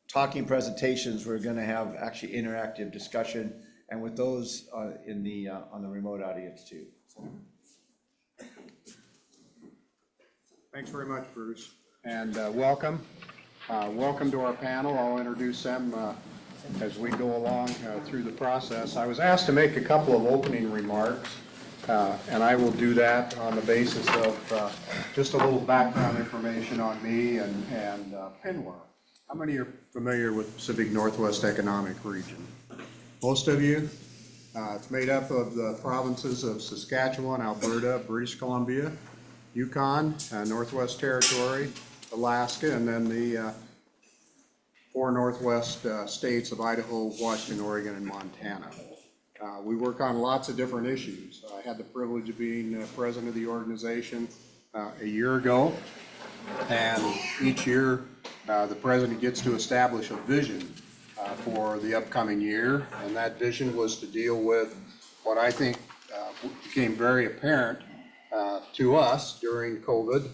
talking presentations. We're going to have actually interactive discussion, and with those on the remote audience too. Thanks very much, Bruce, and welcome. Welcome to our panel. I'll introduce them as we go along through the process. I was asked to make a couple of opening remarks, and I will do that on the basis of just a little background information on me and PNWER. How many are familiar with Pacific Northwest Economic Region? Most of you. It's made up of the provinces of Saskatchewan, Alberta, British Columbia, Yukon, Northwest Territory, Alaska, and then the 4 Northwest states of Idaho, Washington, Oregon, and Montana. We work on lots of different issues. I had the privilege of being president of the organization a year ago, and each year the president gets to establish a vision for the upcoming year, and that vision was to deal with what I think became very apparent to us during COVID,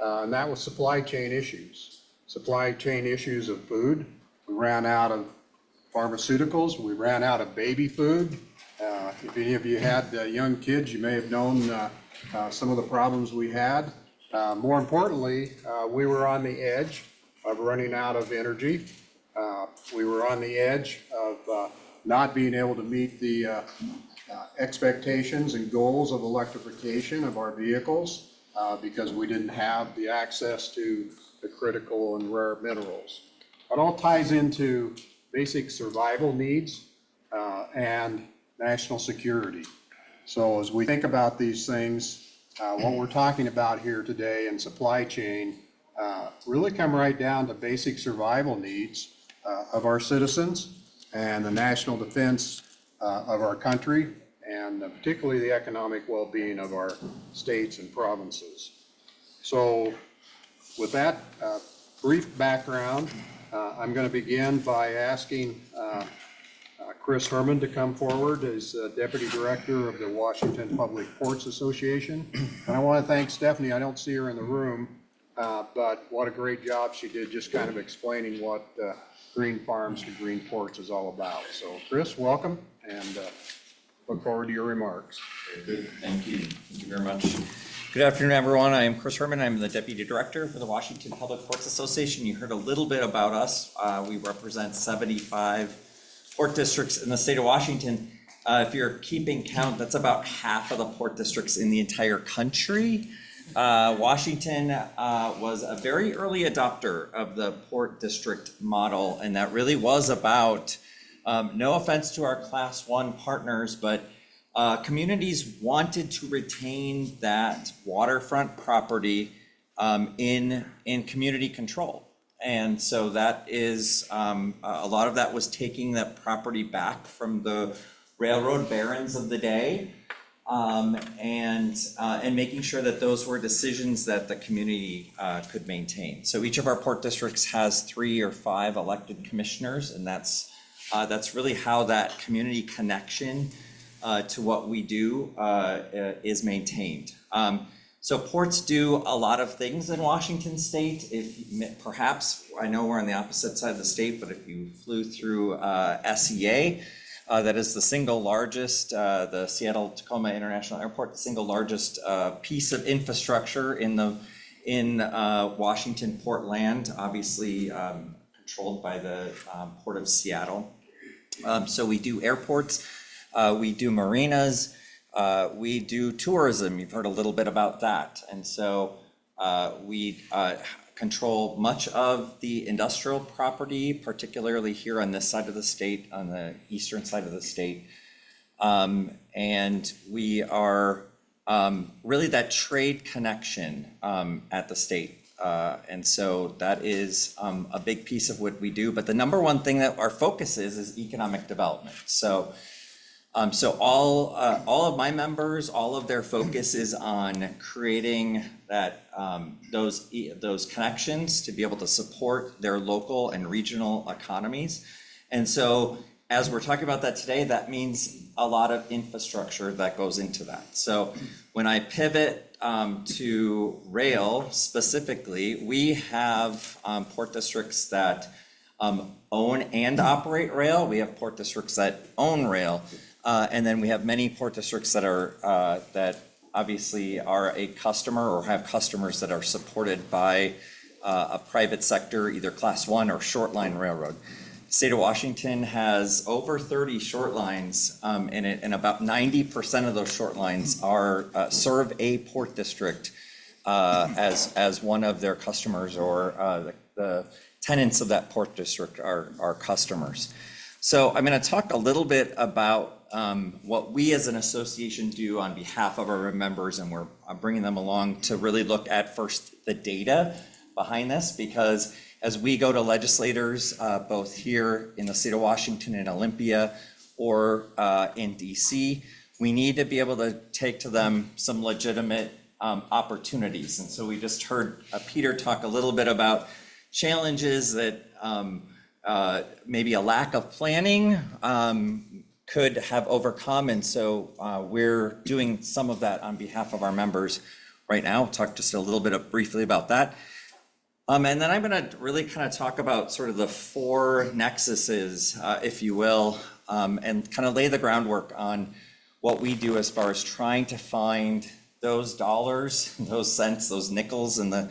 and that was supply chain issues. Supply chain issues of food. We ran out of pharmaceuticals. We ran out of baby food. If any of you had young kids, you may have known some of the problems we had. More importantly, we were on the edge of running out of energy. We were on the edge of not being able to meet the expectations and goals of electrification of our vehicles because we didn't have the access to the critical and rare minerals. It all ties into basic survival needs and national security. So as we think about these things, what we're talking about here today in supply chain really come right down to basic survival needs of our citizens and the national defense of our country, and particularly the economic well-being of our states and provinces. So with that brief background, I'm going to begin by asking Chris Herman to come forward as Deputy Director of the Washington Public Ports Association. And I want to thank Stephanie. I don't see her in the room, but what a great job she did just kind of explaining what Green Farms to Green Ports is all about. So Chris, welcome, and look forward to your remarks. Very good. Thank you. Thank you very much. Good afternoon, everyone. I am Chris Herman. I'm the Deputy Director for the Washington Public Ports Association. You heard a little bit about us. We represent 75 port districts in the state of Washington. If you're keeping count, that's about half of the port districts in the entire country. Washington was a very early adopter of the port district model, and that really was about, no offense to our Class 1 partners, but communities wanted to retain that waterfront property in community control. And so that is, a lot of that was taking that property back from the railroad barons of the day, and making sure that those were decisions that the community could maintain. So each of our port districts has 3 or 5 elected commissioners, and that's really how that community connection to what we do is maintained. So ports do a lot of things in Washington State. If perhaps, I know we're on the opposite side of the state, but if you flew through SEA, that is the single largest, the Seattle-Tacoma International Airport, the single largest piece of infrastructure in in Washington Portland, obviously controlled by the Port of Seattle. So we do airports, we do marinas, we do tourism. You've heard a little bit about that. And so we control much of the industrial property, particularly here on this side of the state, on the eastern side of the state. And we are really that trade connection at the state. And so that is a big piece of what we do. But the number one thing that our focus is economic development. So all of my members, all of their focus is on creating that those connections to be able to support their local and regional economies. And so as we're talking about that today, that means a lot of infrastructure that goes into that. So when I pivot to rail specifically, we have port districts that own and operate rail. We have port districts that own rail. And then we have many port districts that are that obviously are a customer or have customers that are supported by a private sector, either Class 1 or short line railroad. The state of Washington has over 30 short lines in it, and about 90% of those short lines are serve a port district as one of their customers, or the tenants of that port district are customers. So I'm going to talk a little bit about what we as an association do on behalf of our members, and we're bringing them along to really look at first the data behind this, because as we go to legislators, both here in the state of Washington and Olympia or in DC, we need to be able to take to them some legitimate opportunities. And so we just heard Peter talk a little bit about challenges that maybe a lack of planning could have overcome. And so we're doing some of that on behalf of our members right now. I'll talk just a little bit briefly about that. And then I'm going to really kind of talk about sort of the four nexuses, if you will, and kind of lay the groundwork on what we do as far as trying to find those dollars, those cents, those nickels in the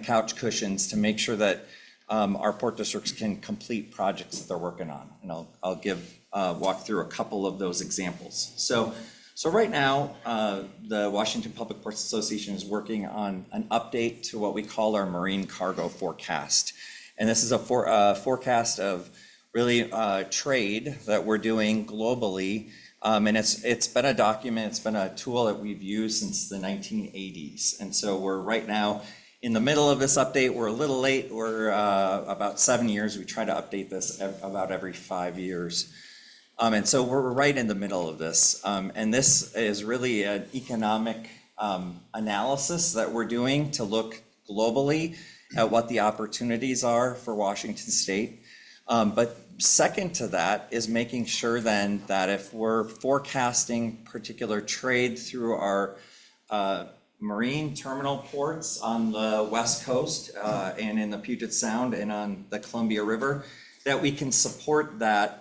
couch cushions to make sure that our port districts can complete projects that they're working on. And I'll walk through a couple of those examples. So right now, the Washington Public Ports Association is working on an update to what we call our marine cargo forecast. And this is a forecast of really trade that we're doing globally. And it's been a document, it's been a tool that we've used since the 1980s. And so we're right now in the middle of this update. We're a little late. We're about 7 years. We try to update this about every 5 years. And so we're right in the middle of this. And this is really an economic analysis that we're doing to look globally at what the opportunities are for Washington State. But second to that is making sure then that if we're forecasting particular trade through our marine terminal ports on the West Coast and in the Puget Sound and on the Columbia River, that we can support that.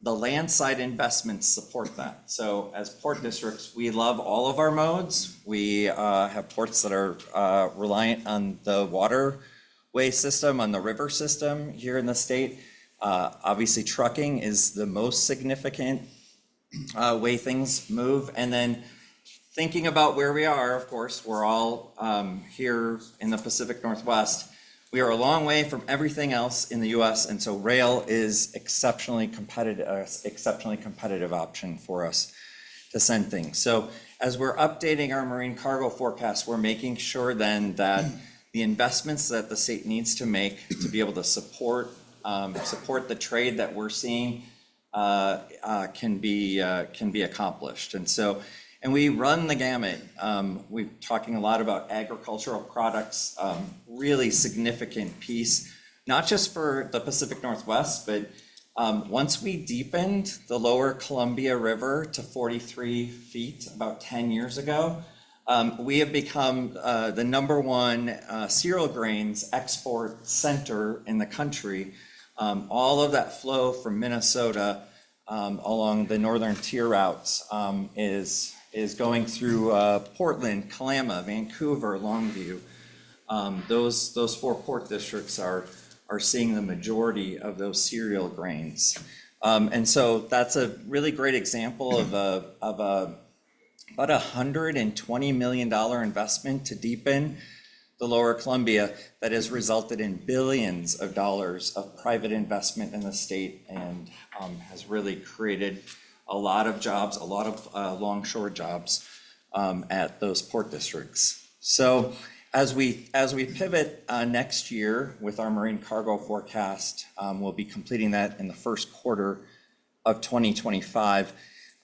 The landside investments support that. So as port districts, we love all of our modes. We have ports that are reliant on the waterway system, on the river system here in the state. Obviously, trucking is the most significant way things move. And then thinking about where we are, of course, we're all here in the Pacific Northwest. We are a long way from everything else in the U.S., and so rail is exceptionally competitive option for us to send things. So as we're updating our marine cargo forecast, we're making sure then that the investments that the state needs to make to be able to support the trade that we're seeing can be accomplished. And we run the gamut. We're talking a lot about agricultural products, really significant piece, not just for the Pacific Northwest, but once we deepened the lower Columbia River to 43 feet about 10 years ago, we have become the #1 cereal grains export center in the country. All of that flow from Minnesota along the northern tier routes is is going through Portland, Kalama, Vancouver, Longview. Those 4 port districts are seeing the majority of those cereal grains. And so that's a really great example of about $120 million investment to deepen the Lower Columbia that has resulted in billions of dollars of private investment in the state and has really created a lot of jobs, a lot of longshore jobs at those port districts. So as we pivot next year with our marine cargo forecast, we'll be completing that in the first quarter of 2025.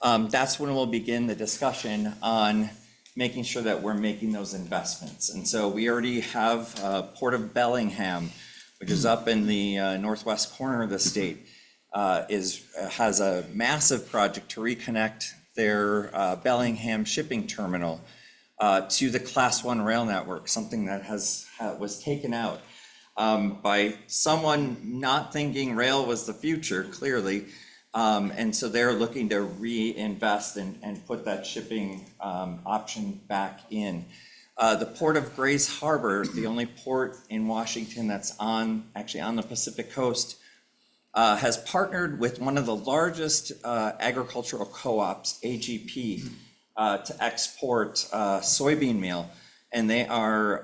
That's when we'll begin the discussion on making sure that we're making those investments. And so we already have Port of Bellingham, which is up in the northwest corner of the state, has a massive project to reconnect their Bellingham shipping terminal to the Class 1 rail network, something that was taken out by someone not thinking rail was the future, clearly. And so they're looking to reinvest and put that shipping option back in. The Port of Grays Harbor, the only port in Washington that's actually on the Pacific coast, has partnered with one of the largest agricultural co-ops, AGP, to export soybean meal. And they are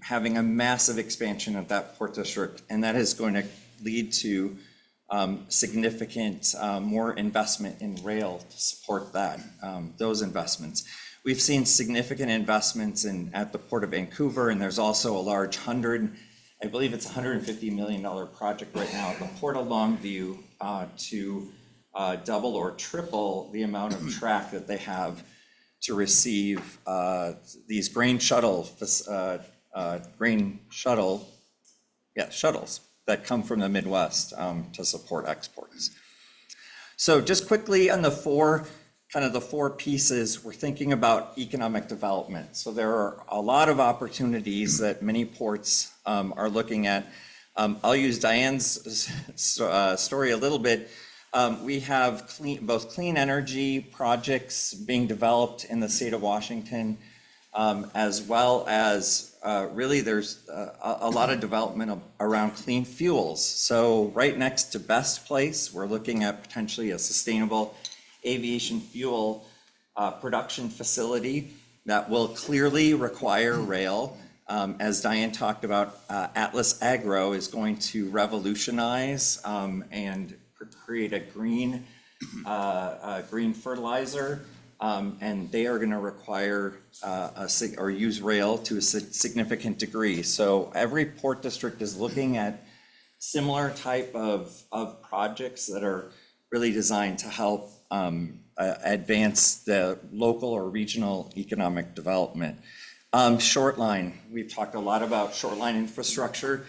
having a massive expansion of that port district, and that is going to lead to significant more investment in rail to support that, those investments. We've seen significant investments at the Port of Vancouver, and there's also a large I believe it's $150 million project right now at the Port of Longview to double or triple the amount of track that they have to receive these shuttles that come from the Midwest to support exports. So just quickly on the four pieces, we're thinking about economic development. So there are a lot of opportunities that many ports are looking at. I'll use Diane's story a little bit. We have both clean energy projects being developed in the state of Washington, as well as really there's a lot of development around clean fuels. So right next to Best Place, we're looking at potentially a sustainable aviation fuel production facility that will clearly require rail. As Diane talked about, Atlas Agro is going to revolutionize and create a green fertilizer. And they are going to require or use rail to a significant degree. So every port district is looking at similar type of projects that are really designed to help advance the local or regional economic development. Short line, we've talked a lot about short line infrastructure.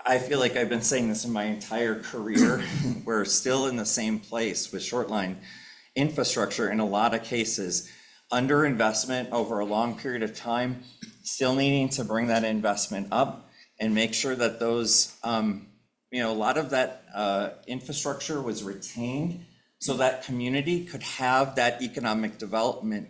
I feel like I've been saying this in my entire career. We're still in the same place with short line infrastructure in a lot of cases. Underinvestment over a long period of time, still needing to bring that investment up and make sure that those, a lot of that infrastructure was retained so that community could have that economic development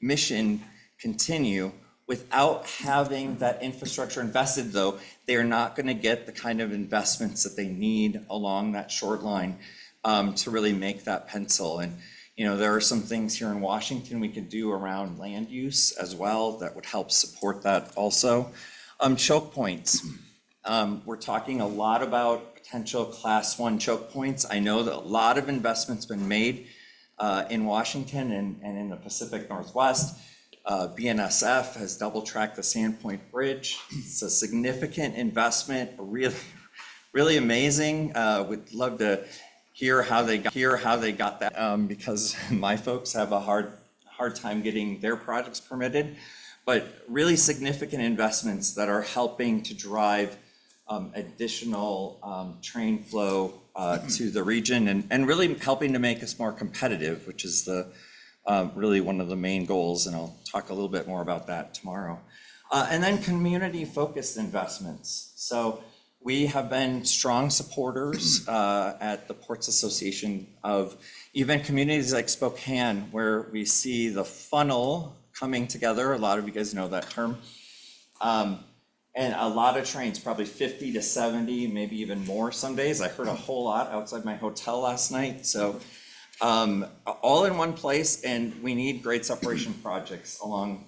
mission continue. Without having that infrastructure invested, though, they are not going to get the kind of investments that they need along that short line to really make that pencil. And there are some things here in Washington we could do around land use as well that would help support that also. Choke points. We're talking a lot about potential Class 1 choke points. I know that a lot of investment's been made in Washington and in the Pacific Northwest. BNSF has double-tracked the Sandpoint Bridge. It's a significant investment, really, really amazing. Would love to hear how they got that because my folks have a hard time getting their projects permitted. But really significant investments that are helping to drive additional train flow to the region and really helping to make us more competitive, which is really one of the main goals, and I'll talk a little bit more about that tomorrow. And then community-focused investments. So we have been strong supporters at the Ports Association of even communities like Spokane, where we see the funnel coming together. A lot of you guys know that term. And a lot of trains, probably 50 to 70, maybe even more some days. I heard a whole lot outside my hotel last night. So all in one place, and we need grade separation projects along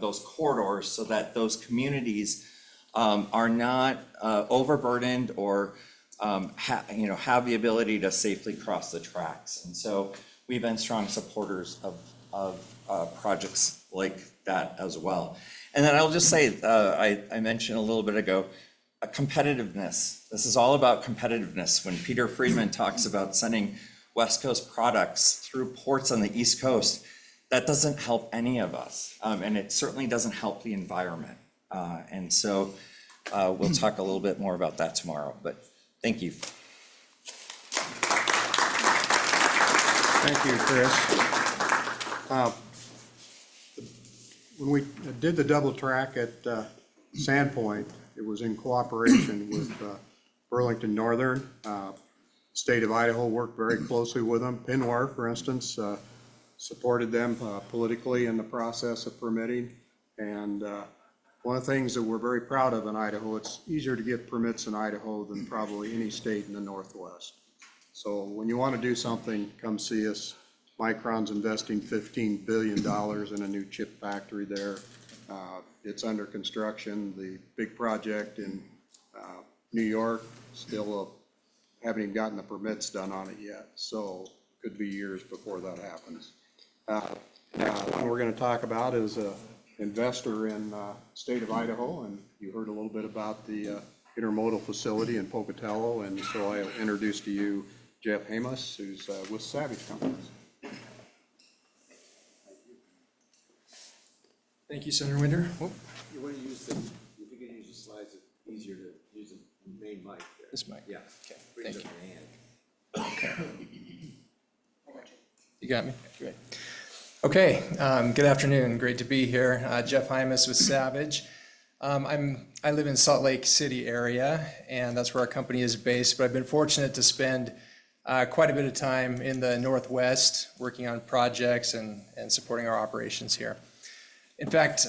those corridors so that those communities are not overburdened or have the ability to safely cross the tracks. And so we've been strong supporters of projects like that as well. And then I'll just say, I mentioned a little bit ago, competitiveness. This is all about competitiveness. When Peter Friedman talks about sending West Coast products through ports on the East Coast, that doesn't help any of us. And it certainly doesn't help the environment. And so we'll talk a little bit more about that tomorrow, but thank you. Thank you, Chris. When we did the double track at Sandpoint, it was in cooperation with Burlington Northern. State of Idaho worked very closely with them. Pinwar, for instance, supported them politically in the process of permitting. And one of the things that we're very proud of in Idaho, it's easier to get permits in Idaho than probably any state in the Northwest. So when you want to do something, come see us. Micron's investing $15 billion in a new chip factory there. It's under construction. The big project in New York still haven't even gotten the permits done on it yet. So could be years before that happens. One we're going to talk about is an investor in state of Idaho, and you heard a little bit about the intermodal facility in Pocatello, and so I'll introduce to you Jeff Hamas, who's with Savage Companies. Thank you, Senator Winder. Oh, You want to use if you can use the slides, it's easier to use the main mic there. this mic. Yeah. Okay, Bring it thank up you. in your hand. You got me? Great. Okay, good afternoon. Great to be here. Jeff Hymas with Savage. I live in Salt Lake City area, and that's where our company is based, but I've been fortunate to spend quite a bit of time in the Northwest working on projects and supporting our operations here. In fact,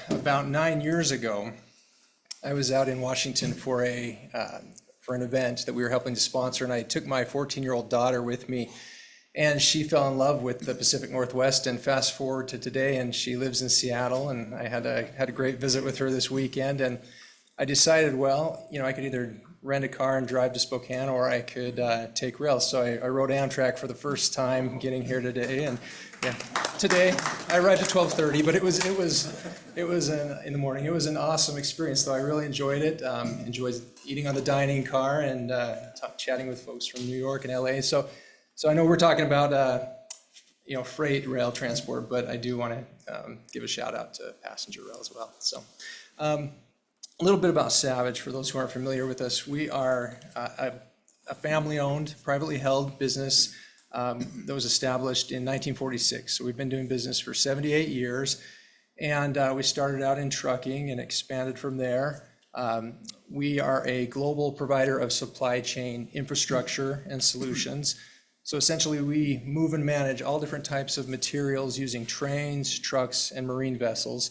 about 9 years ago, I was out in Washington for an event that we were helping to sponsor, and I took my 14-year-old daughter with me, and she fell in love with the Pacific Northwest. And fast forward to today, and she lives in Seattle, and I had a great visit with her this weekend, and I decided, well, I could either rent a car and drive to Spokane, or I could take rail. So I rode Amtrak for the first time getting here today, and yeah, today I arrived at 12:30, but it was in the morning. It was an awesome experience, though. I really enjoyed it. Enjoyed eating on the dining car and chatting with folks from New York and LA. So I know we're talking about freight rail transport, but I do want to give a shout out to passenger rail as well. So. A little bit about Savage, for those who aren't familiar with us. We are a family-owned, privately held business that was established in 1946. So we've been doing business for 78 years, and we started out in trucking and expanded from there. We are a global provider of supply chain infrastructure and solutions. So essentially, we move and manage all different types of materials using trains, trucks, and marine vessels.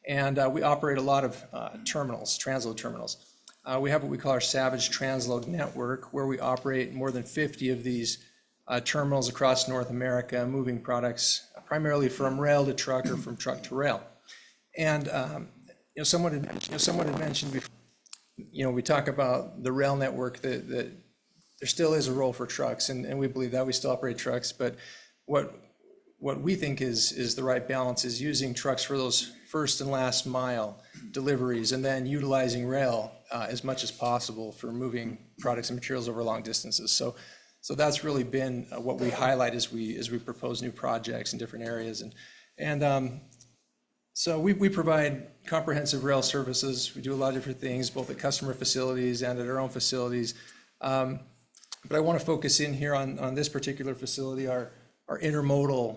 And we operate a lot of terminals, transload terminals. We have what we call our Savage Transload Network, where we operate more than 50 of these terminals across North America, moving products primarily from rail to truck or from truck to rail. And someone had mentioned before, we talk about the rail network, that there still is a role for trucks, and we believe that we still operate trucks. But what we think is the right balance is using trucks for those first and last mile deliveries, and then utilizing rail as much as possible for moving products and materials over long distances. So that's really been what we highlight as we propose new projects in different areas. So we provide comprehensive rail services. We do a lot of different things, both at customer facilities and at our own facilities. But I want to focus in here on this particular facility, our intermodal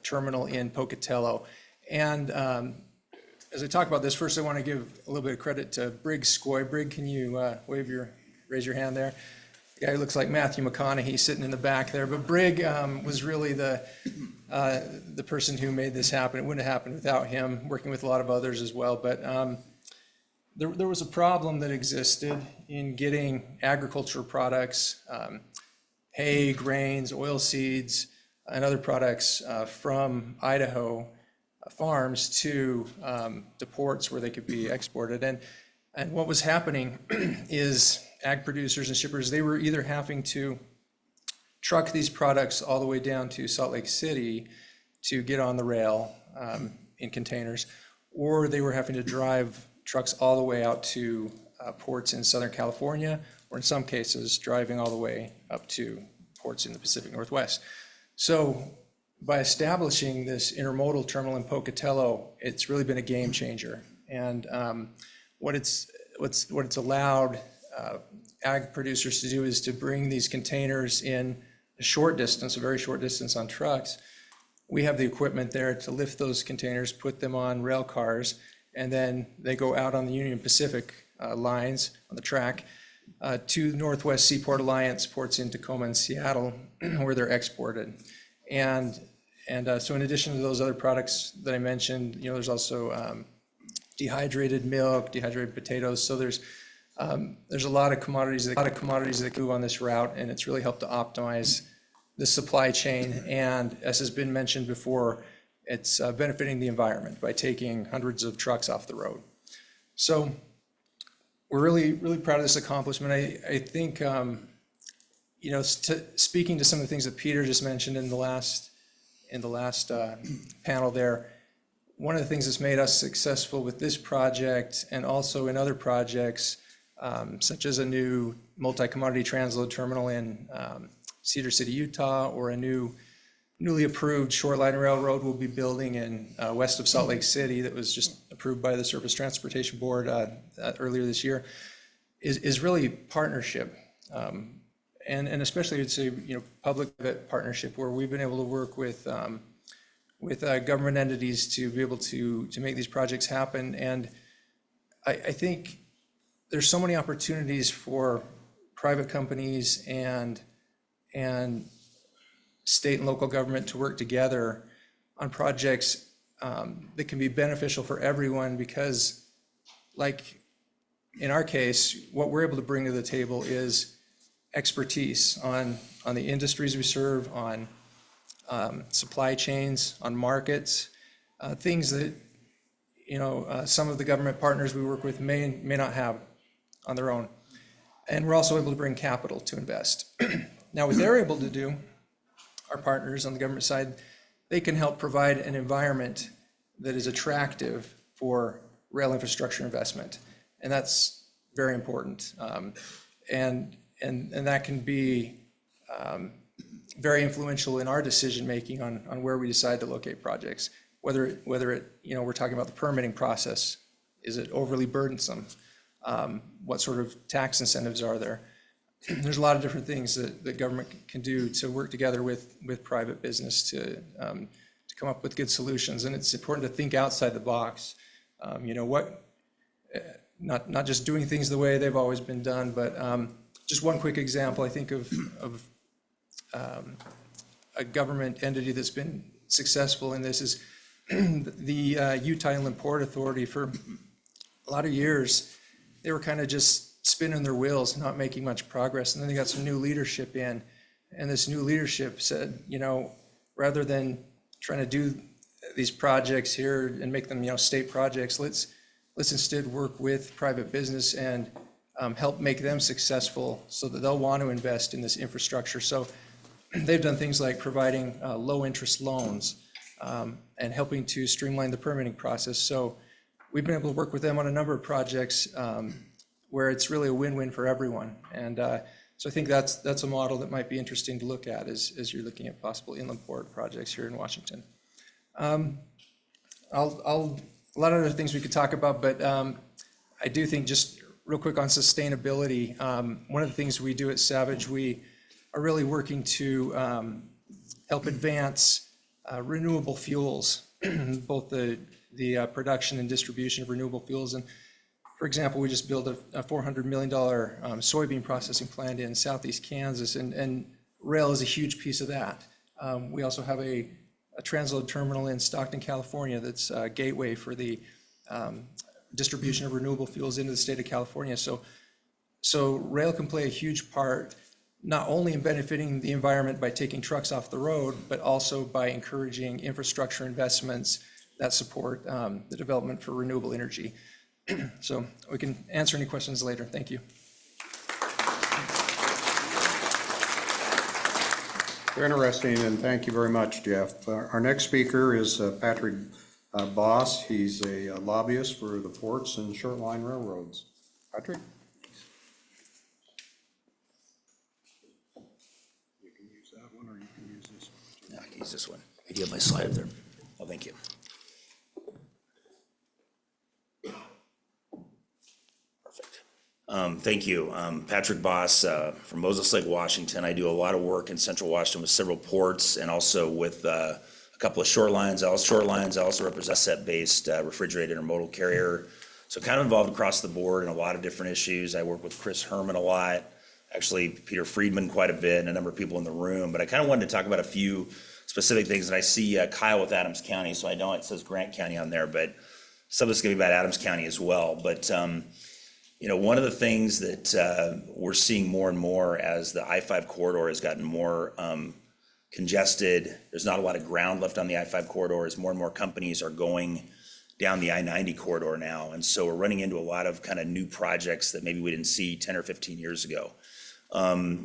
terminal in Pocatello. And as I talk about this, first I want to give a little bit of credit to Brig Skoy. Brig, can you raise your hand there? The guy who looks like Matthew McConaughey sitting in the back there. But Brig was really the person who made this happen. It wouldn't have happened without him, working with a lot of others as well. But there was a problem that existed in getting agricultural products, hay, grains, oil seeds, and other products from Idaho farms to ports where they could be exported. And what was happening is ag producers and shippers, they were either having to truck these products all the way down to Salt Lake City to get on the rail in containers, or they were having to drive trucks all the way out to ports in Southern California, or in some cases, driving all the way up to ports in the Pacific Northwest. So by establishing this intermodal terminal in Pocatello, it's really been a game changer. And what it's allowed ag producers to do is to bring these containers in a short distance, a very short distance on trucks. We have the equipment there to lift those containers, put them on rail cars, and then they go out on the Union Pacific lines on the track to Northwest Seaport Alliance ports in Tacoma and Seattle, where they're exported. And so in addition to those other products that I mentioned, there's also dehydrated milk, dehydrated potatoes. So there's a lot of commodities that move on this route, and it's really helped to optimize the supply chain. And as has been mentioned before, it's benefiting the environment by taking hundreds of trucks off the road. So we're really, really proud of this accomplishment. I think, speaking to some of the things that Peter just mentioned in the last panel there, one of the things that's made us successful with this project and also in other projects, such as a new multi-commodity transload terminal in Cedar City, Utah, or a newly approved short line railroad we'll be building in west of Salt Lake City that was just approved by the Surface Transportation Board earlier this year, is really partnership. And especially it's a public-private partnership where we've been able to work with government entities to be able to make these projects happen. And I think there's so many opportunities for private companies and state and local government to work together on projects that can be beneficial for everyone, because like in our case, what we're able to bring to the table is expertise on the industries we serve, on supply chains, on markets, things that some of the government partners we work with may not have on their own. And we're also able to bring capital to invest. Now, what they're able to do, our partners on the government side, they can help provide an environment that is attractive for rail infrastructure investment. And that's very important. And that can be very influential in our decision-making on where we decide to locate projects, whether it, we're talking about the permitting process. Is it overly burdensome? What sort of tax incentives are there? There's a lot of different things that government can do to work together with private business to come up with good solutions. And it's important to think outside the box. Not just doing things the way they've always been done, but just one quick example, I think of a government entity that's been successful in this is the Utah Inland Port Authority. For a lot of years, they were kind of just spinning their wheels, not making much progress. And then they got some new leadership in, and this new leadership said, rather than trying to do these projects here and make them, state projects, let's instead work with private business and help make them successful so that they'll want to invest in this infrastructure. So they've done things like providing low interest loans and helping to streamline the permitting process. So we've been able to work with them on a number of projects where it's really a win-win for everyone. And so I think that's a model that might be interesting to look at as you're looking at possible inland port projects here in Washington. A lot of other things we could talk about, but I do think just real quick on sustainability, one of the things we do at Savage, we are really working to help advance renewable fuels, both the the production and distribution of renewable fuels. And for example, we just built a $400 million soybean processing plant in southeast Kansas, and rail is a huge piece of that. We also have a transload terminal in Stockton, California, that's a gateway for the distribution of renewable fuels into the state of California. So rail can play a huge part, not only in benefiting the environment by taking trucks off the road, but also by encouraging infrastructure investments that support the development for renewable energy. So we can answer any questions later. Thank you. Very interesting, and thank you very much, Jeff. Our next speaker is Patrick Boss. He's a lobbyist for the ports and short line railroads. Patrick? You can use that one, or you can use this one. No, I can use this one. I do have my slide up there. Oh, thank you. Perfect. Thank you. Patrick Boss from Moses Lake, Washington. I do a lot of work in Central Washington with several ports and also with a couple of short lines. I also represent a set-based refrigerated intermodal carrier. So kind of involved across the board in a lot of different issues. I work with Chris Herman a lot, actually Peter Friedman quite a bit, and a number of people in the room. But I kind of wanted to talk about a few specific things. And I see Kyle with Adams County, so I know it says Grant County on there, but some of it's going to be about Adams County as well. But you know, one of the things that we're seeing more and more as the I-5 corridor has gotten more congested, there's not a lot of ground left on the I-5 corridor as more and more companies are going down the I-90 corridor now. And so we're running into a lot of kind of new projects that maybe we didn't see 10 or 15 years ago.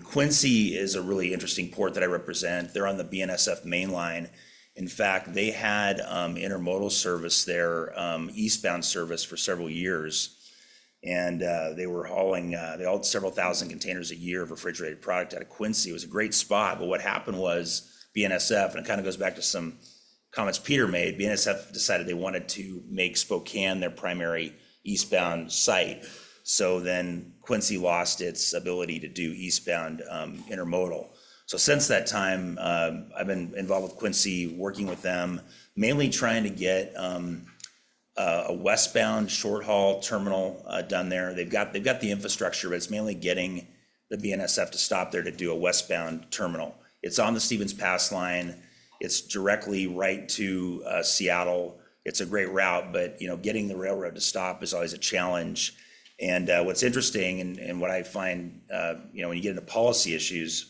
Quincy is a really interesting port that I represent. They're on the BNSF main line. In fact, they had intermodal service there, eastbound service for several years. And they were hauling, they hauled several thousand containers a year of refrigerated product out of Quincy. It was a great spot, but what happened was BNSF, and it kind of goes back to some comments Peter made, BNSF decided they wanted to make Spokane their primary eastbound site. So then Quincy lost its ability to do eastbound intermodal. So since that time, I've been involved with Quincy, working with them, mainly trying to get a westbound short haul terminal done there. They've got the infrastructure, but it's mainly getting the BNSF to stop there to do a westbound terminal. It's on the Stevens Pass line. It's directly right to Seattle. It's a great route, but you know, getting the railroad to stop is always a challenge. And what's interesting, and what I find, you know, when you get into policy issues,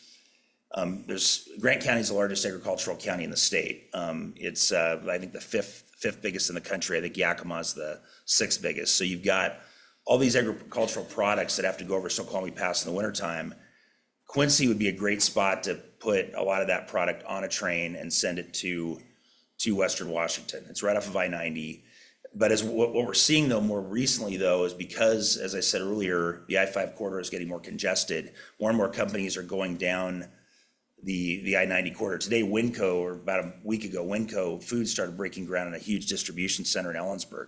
Grant County is the largest agricultural county in the state. It's I think the fifth biggest in the country. I think Yakima is the sixth biggest. So you've got all these agricultural products that have to go over Snoqualmie Pass in the wintertime. Quincy would be a great spot to put a lot of that product on a train and send it to Western Washington. It's right off of I-90. But as what we're seeing though more recently though is because, as I said earlier, the I-5 corridor is getting more congested. More and more companies are going down the I-90 corridor. Today, Winco, or about a week ago, Winco Foods started breaking ground in a huge distribution center in Ellensburg.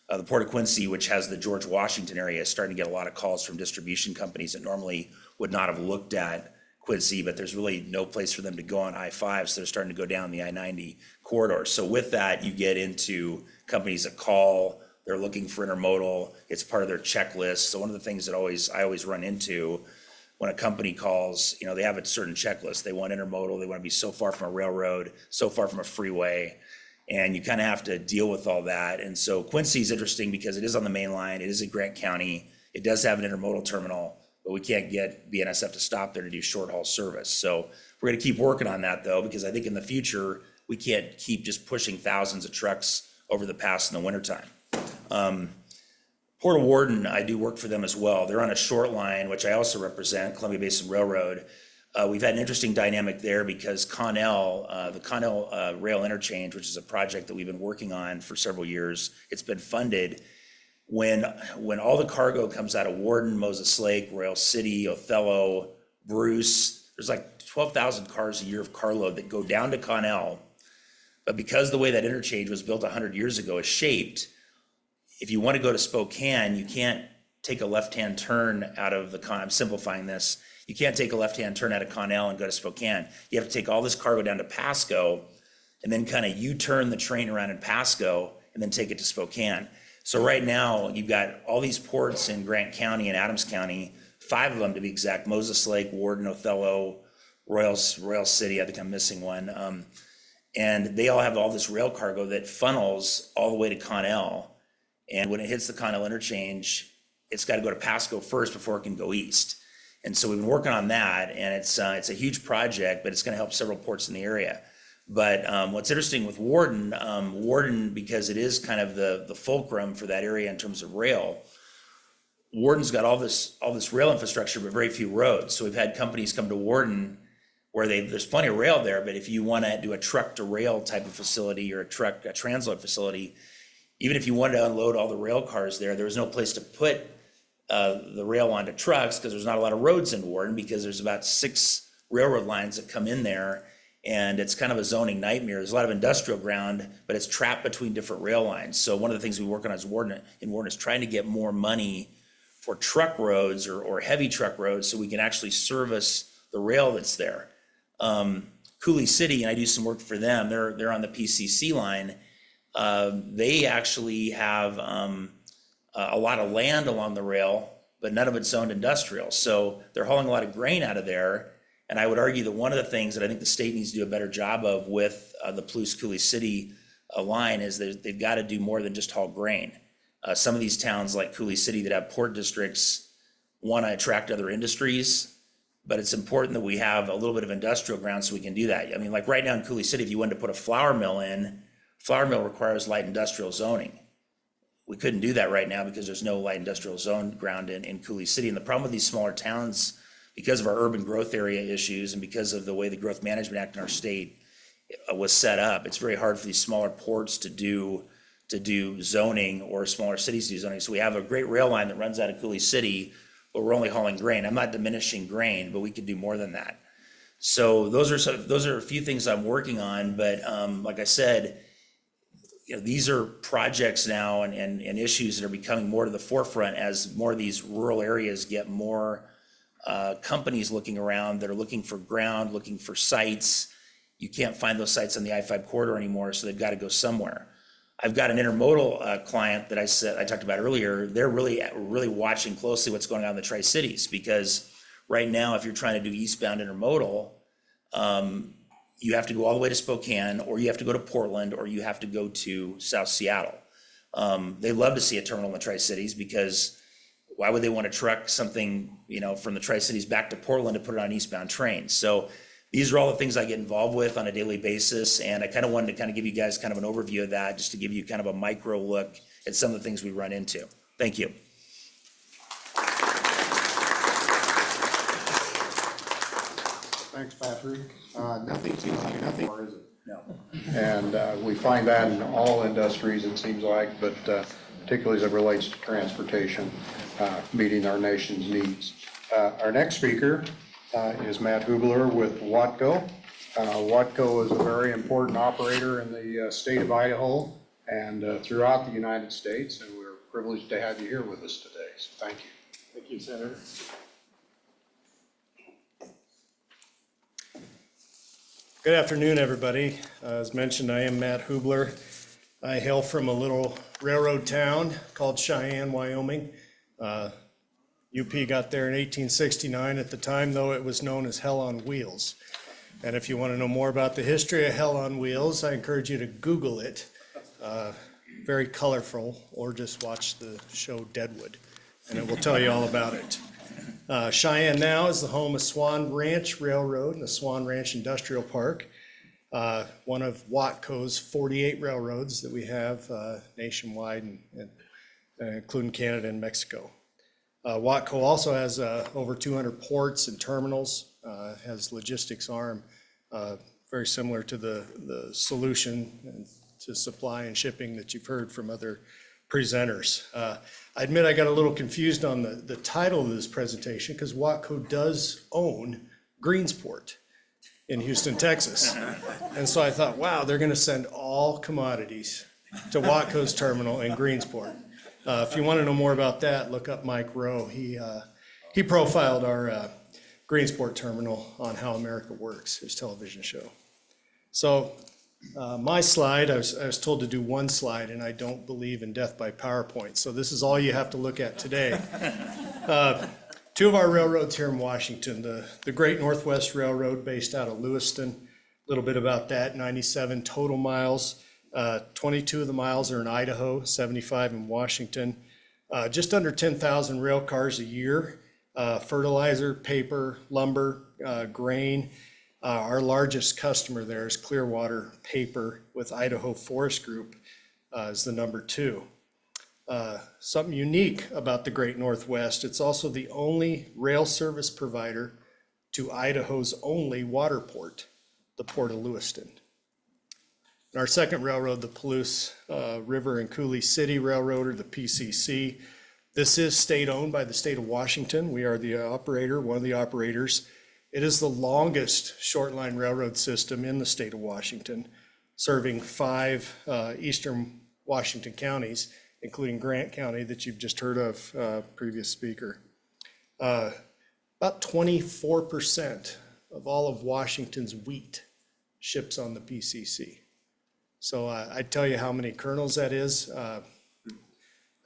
The Port of Quincy, which has the George Washington area, is starting to get a lot of calls from distribution companies that normally would not have looked at Quincy, but there's really no place for them to go on I-5, so they're starting to go down the I-90 corridor. So with that, you get into companies that call, they're looking for intermodal, it's part of their checklist. So one of the things that I always run into when a company calls, you know, they have a certain checklist. They want intermodal, they want to be so far from a railroad, so far from a freeway, and you kind of have to deal with all that. And so Quincy is interesting because it is on the main line, it is in Grant County, it does have an intermodal terminal, but we can't get BNSF to stop there to do short haul service. So we're going to keep working on that though, because I think in the future, we can't keep just pushing thousands of trucks over the pass in the wintertime. Port of Worden, I do work for them as well. They're on a short line, which I also represent, Columbia Basin Railroad. We've had an interesting dynamic there because Connell, the Connell Rail Interchange, which is a project that we've been working on for several years, it's been funded. When all the cargo comes out of Worden, Moses Lake, Royal City, Othello, Bruce, there's like 12,000 cars a year of carload that go down to Connell. But because the way that interchange was built 100 years ago is shaped, if you want to go to Spokane, you can't take a left-hand turn out of I'm simplifying this. You can't take a left-hand turn out of Connell and go to Spokane. You have to take all this cargo down to Pasco and then kind of U-turn the train around in Pasco and then take it to Spokane. So right now, you've got all these ports in Grant County and Adams County, 5 of them to be exact, Moses Lake, Warden, Othello, Royal City, I think I'm missing one. And they all have all this rail cargo that funnels all the way to Connell. And when it hits the Connell interchange, it's got to go to Pasco first before it can go east. And so we've been working on that, and it's a huge project, but it's going to help several ports in the area. But what's interesting with Warden, because it is kind of the fulcrum for that area in terms of rail, Warden's got all this rail infrastructure, but very few roads. So we've had companies come to Warden where there's plenty of rail there, but if you want to do a truck to rail type of facility or a transload facility, even if you wanted to unload all the rail cars there was no place to put the rail onto trucks because there's not a lot of roads in Warden, because there's about 6 railroad lines that come in there, and it's kind of a zoning nightmare. There's a lot of industrial ground, but it's trapped between different rail lines. So one of the things we work on as Warden is trying to get more money for truck roads or heavy truck roads so we can actually service the rail that's there. Coulee City, and I do some work for them, they're on the PCC line. They actually have a lot of land along the rail, but none of it's zoned industrial. So they're hauling a lot of grain out of there. And I would argue that one of the things that I think the state needs to do a better job of with the Palouse Coulee City line is that they've got to do more than just haul grain. Some of these towns like Coulee City that have port districts want to attract other industries, but it's important that we have a little bit of industrial ground so we can do that. I mean, like right now in Coulee City, if you wanted to put a flour mill in, flour mill requires light industrial zoning. We couldn't do that right now because there's no light industrial zone ground in Coulee City. And the problem with these smaller towns, because of our urban growth area issues and because of the way the Growth Management Act in our state was set up, it's very hard for these smaller ports to do zoning, or smaller cities to do zoning. So we have a great rail line that runs out of Coulee City, but we're only hauling grain. I'm not diminishing grain, but we could do more than that. So those are a few things I'm working on, but like I said, these are projects now and issues that are becoming more to the forefront as more of these rural areas get more companies looking around that are looking for ground, looking for sites. You can't find those sites on the I-5 corridor anymore, so they've got to go somewhere. I've got an intermodal client that I talked about earlier. They're really watching closely what's going on in the Tri-Cities, because right now, if you're trying to do eastbound intermodal, you have to go all the way to Spokane, or you have to go to Portland, or you have to go to South Seattle. They love to see a terminal in the Tri-Cities, because why would they want to truck something, from the Tri-Cities back to Portland to put it on eastbound trains? So these are all the things I get involved with on a daily basis, and I kind of wanted to give you guys kind of an overview of that, just to give you kind of a micro look at some of the things we run into. Thank you. Thanks, Patrick. Nothing's easy, nothing, or is it? No. And we find that in all industries, it seems like, but particularly as it relates to transportation, meeting our nation's needs. Our next speaker is Matt Hubler with Watco. Watco is a very important operator in the state of Idaho and throughout the United States, and we're privileged to have you here with us today, so thank you. Thank you, Senator. Good afternoon, everybody. As mentioned, I am Matt Hubler. I hail from a little railroad town called Cheyenne, Wyoming. UP got there in 1869. At the time, though, it was known as Hell on Wheels. And if you want to know more about the history of Hell on Wheels, I encourage you to Google it. Very colorful, or just watch the show Deadwood, and it will tell you all about it. Cheyenne now is the home of Swan Ranch Railroad and the Swan Ranch Industrial Park, one of Watco's 48 railroads that we have nationwide, and including Canada and Mexico. Watco also has over 200 ports and terminals, has logistics arm, very similar to the solution to supply and shipping that you've heard from other presenters. I admit I got a little confused on the title of this presentation, because Watco does own Greensport in Houston, Texas. And so I thought, wow, they're gonna send all commodities to Watco's terminal in Greensport. If you wanna know more about that, look up Mike Rowe. He profiled our Greensport terminal on How America Works, his television show. So My slide, I was told to do one slide, and I don't believe in death by PowerPoint, so this is all you have to look at today. Two of our railroads here in Washington, the Great Northwest Railroad based out of Lewiston, a little bit about that, 97 total miles. 22 of the miles are in Idaho, 75 in Washington. Just under 10,000 rail cars a year, fertilizer, paper, lumber, grain. Our largest customer there is Clearwater Paper with Idaho Forest Group is the number 2. Something unique about the Great Northwest, it's also the only rail service provider to Idaho's only water port, the Port of Lewiston. And our second railroad, the Palouse River and Coulee City Railroad, or the PCC. This is state-owned by the state of Washington. We are the operator, one of the operators. It is the longest short-line railroad system in the state of Washington, serving 5 eastern Washington counties, including Grant County that you've just heard of, previous speaker. About 24% of all of Washington's wheat ships on the PCC. So I'd tell you how many kernels that is. I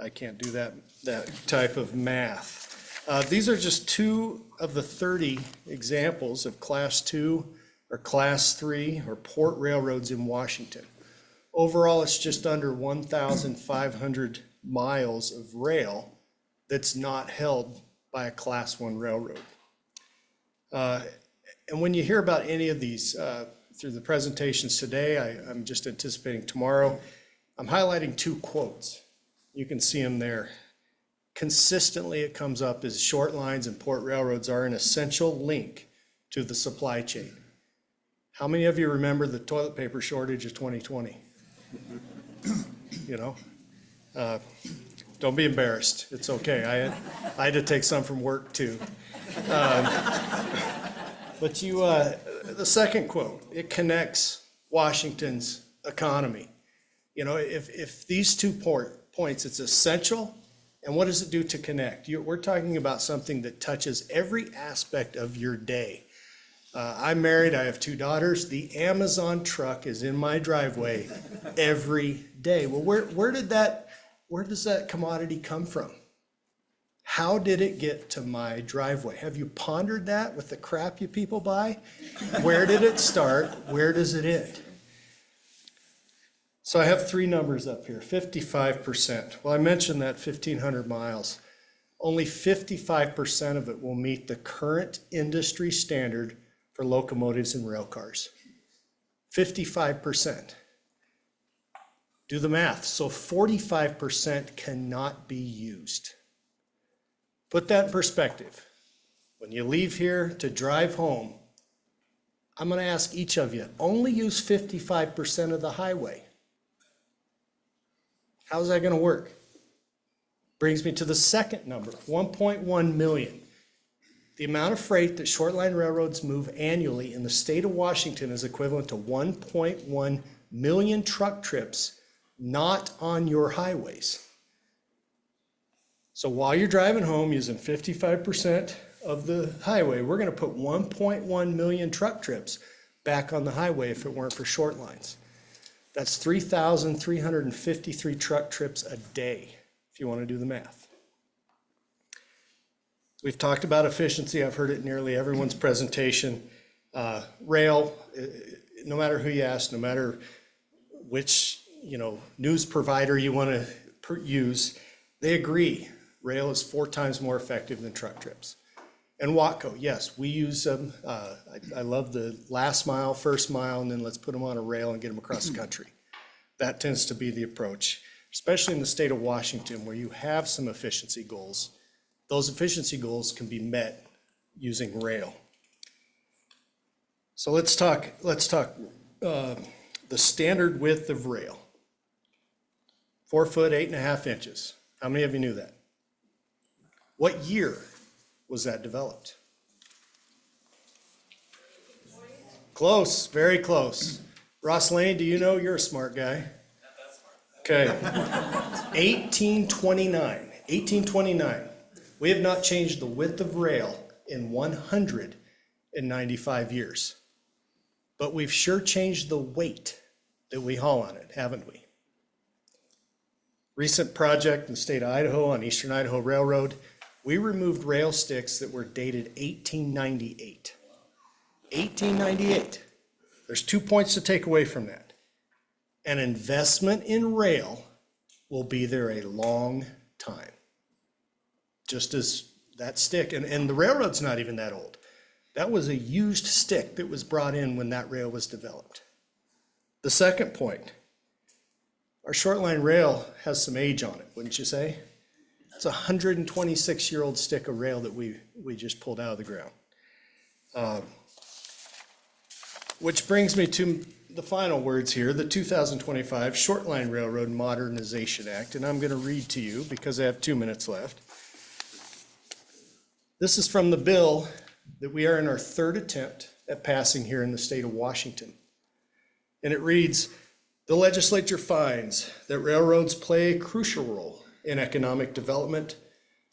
can't do that type of math. These are just 2 of the 30 examples of Class 2 or Class 3 or port railroads in Washington. Overall, it's just under 1,500 miles of rail that's not held by a Class 1 railroad. And when you hear about any of these through the presentations today, I'm just anticipating tomorrow, I'm highlighting 2 quotes. You can see them there. Consistently, it comes up as short lines and port railroads are an essential link to the supply chain. How many of you remember the toilet paper shortage of 2020? You know, don't be embarrassed. It's okay. I had to take some from work too. But the second quote, it connects Washington's economy. You know, if these 2 points, it's essential, and what does it do to connect? We're talking about something that touches every aspect of your day. I'm married, I have 2 daughters. The Amazon truck is in my driveway every day. Well, where does that commodity come from? How did it get to my driveway? Have you pondered that with the crap you people buy? Where did it start? Where does it end? So I have 3 numbers up here, 55%. Well, I mentioned that 1,500 miles. Only 55% of it will meet the current industry standard for locomotives and rail cars. 55%. Do the math. So 45% cannot be used. Put that in perspective. When you leave here to drive home, I'm going to ask each of you, only use 55% of the highway. How's that going to work? Brings me to the second number, 1.1 million. The amount of freight that short-line railroads move annually in the state of Washington is equivalent to 1.1 million truck trips not on your highways. So while you're driving home using 55% of the highway, we're going to put 1.1 million truck trips back on the highway if it weren't for short lines. That's 3,353 truck trips a day, if you want to do the math. We've talked about efficiency. I've heard it in nearly everyone's presentation. Rail, no matter who you ask, no matter which news provider you want to use, they agree rail is 4 times more effective than truck trips. And Watco, yes, we use them. I love the last mile, first mile, and then let's put them on a rail and get them across the country. That tends to be the approach, especially in the state of Washington where you have some efficiency goals. Those efficiency goals can be met using rail. So let's talk the standard width of rail. 4 foot, 8.5 inches. How many of you knew that? What year was that developed? Close, very close. Ross Lane, do you know? You're a smart guy. Okay. 1829. We have not changed the width of rail in 195 years. But we've sure changed the weight that we haul on it, haven't we? Recent project in the state of Idaho on Eastern Idaho Railroad, we removed rail sticks that were dated 1898. 1898. There's 2 points to take away from that. An investment in rail will be there a long time. Just as that stick, and the railroad's not even that old. That was a used stick that was brought in when that rail was developed. The second point, our short line rail has some age on it, wouldn't you say? It's a 126-year-old stick of rail that we just pulled out of the ground. Which brings me to the final words here, the 2025 Short Line Railroad Modernization Act, and I'm going to read to you because I have 2 minutes left. This is from the bill that we are in our third attempt at passing here in the state of Washington. And it reads, the legislature finds that railroads play a crucial role in economic development,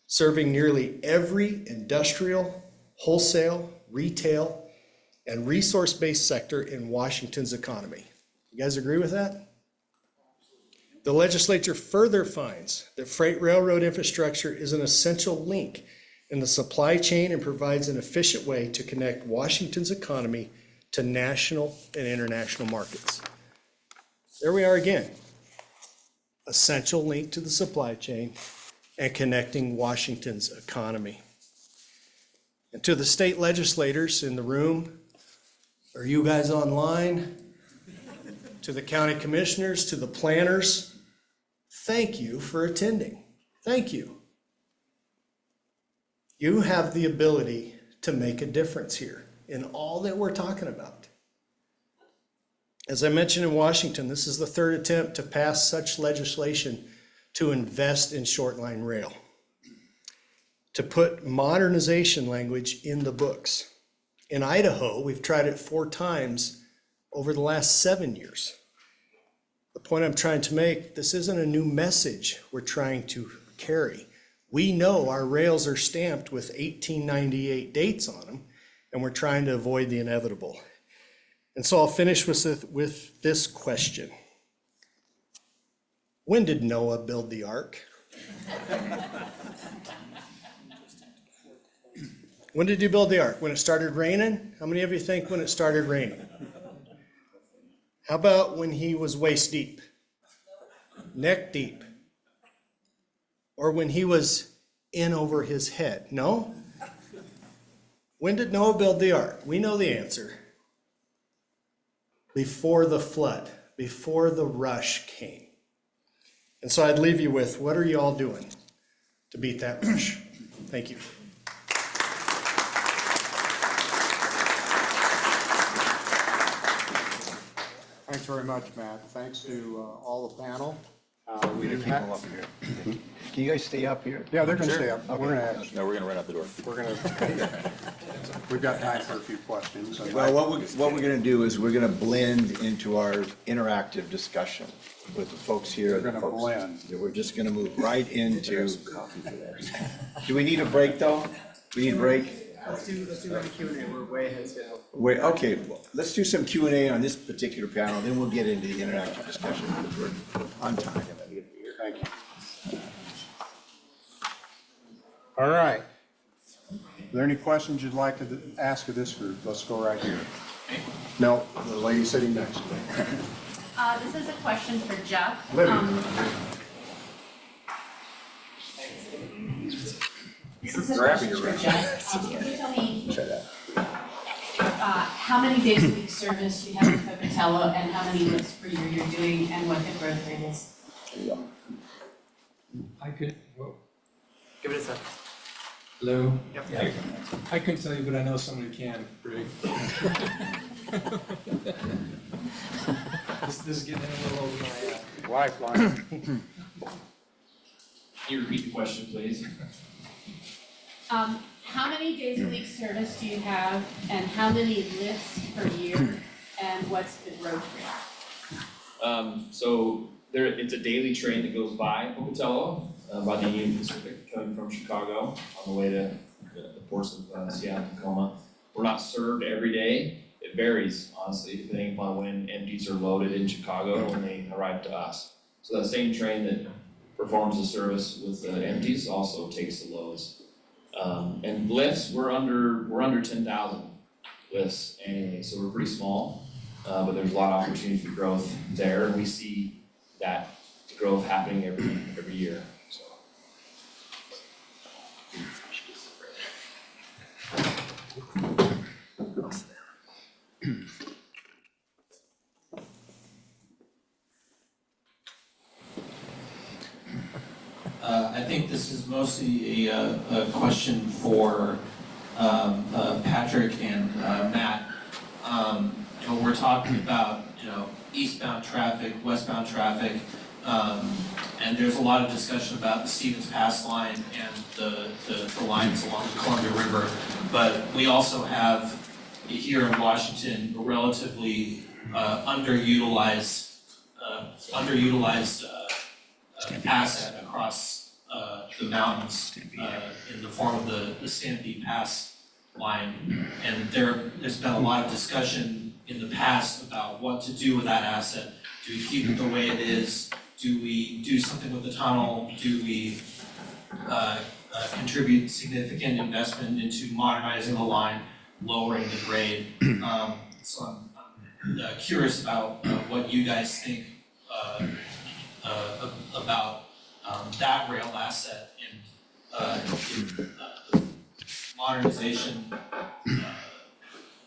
serving nearly every industrial, wholesale, retail, and resource-based sector in Washington's economy. You guys agree with that? The legislature further finds that freight railroad infrastructure is an essential link in the supply chain and provides an efficient way to connect Washington's economy to national and international markets. There we are again. Essential link to the supply chain and connecting Washington's economy. And to the state legislators in the room, or you guys online, to the county commissioners, to the planners, thank you for attending. Thank you. You have the ability to make a difference here in all that we're talking about. As I mentioned in Washington, this is the third attempt to pass such legislation to invest in short line rail, to put modernization language in the books. In Idaho, we've tried it 4 times over the last 7 years. The point I'm trying to make, this isn't a new message we're trying to carry. We know our rails are stamped with 1898 dates on them, and we're trying to avoid the inevitable. And so I'll finish with this question. When did Noah build the ark? When did you build the ark? When it started raining? How many of you think when it started raining? How about when he was waist deep? Neck deep? Or when he was in over his head? No? When did Noah build the ark? We know the answer. Before the flood, before the rush came. And so I'd leave you with, what are you all doing to beat that rush? Thank you. Thanks very much, Matt. Thanks to all the panel. We do people up here. Can you guys stay up here? Yeah, they're going to stay up. We're going to have, No, we're gonna run out the door. we've got time for a few questions. Well, what we're gonna do is we're gonna blend into our interactive discussion with the folks here. We're gonna blend. Yeah, we're just gonna move right into. Do we need a break, though? We need a break? Let's do any Q&A, we're way ahead schedule. Wait, okay, well, let's do some Q&A on this particular panel, then we'll get into the interactive discussion, because we're on time. Thank you. All right. Are there any questions you'd like to ask of this group? Let's go right here. No, the lady sitting next to me. This is a question for Jeff. This is a question for Jeff. Can you tell me how many days a week service you have in Pocatello and how many lifts per year you're doing and what the growth rate is? I could, whoa. Give it a second. Hello? Yep. I couldn't tell you, but I know somebody can, Greg. This is getting in a little over my, Lifeline. Can you repeat the question, please? How many days a week service do you have and how many lifts per year and what's the growth rate? So it's a daily train that goes by Pocatello, by the Union Pacific, coming from Chicago on the way to the ports of Seattle, Tacoma. We're not served every day. It varies honestly, depending upon when empties are loaded in Chicago and when they arrive to us. So that same train that performs the service with the empties also takes the loads. And lifts, we're under 10,000 lifts annually, so we're pretty small. But there's a lot of opportunity for growth there, and we see that growth happening every year, so. I think this is mostly a question for Patrick and Matt. You know, we're talking about, you know, eastbound traffic, westbound traffic, and there's a lot of discussion about the Stevens Pass line and the lines along the Columbia River. But we also have here in Washington a relatively underutilized asset across the mountains in the form of the Stampede Pass line. And there's been a lot of discussion in the past about what to do with that asset. Do we keep it the way it is? Do we do something with the tunnel? Do we contribute significant investment into modernizing the line, lowering the grade? So I'm curious about what you guys think about that rail asset and modernization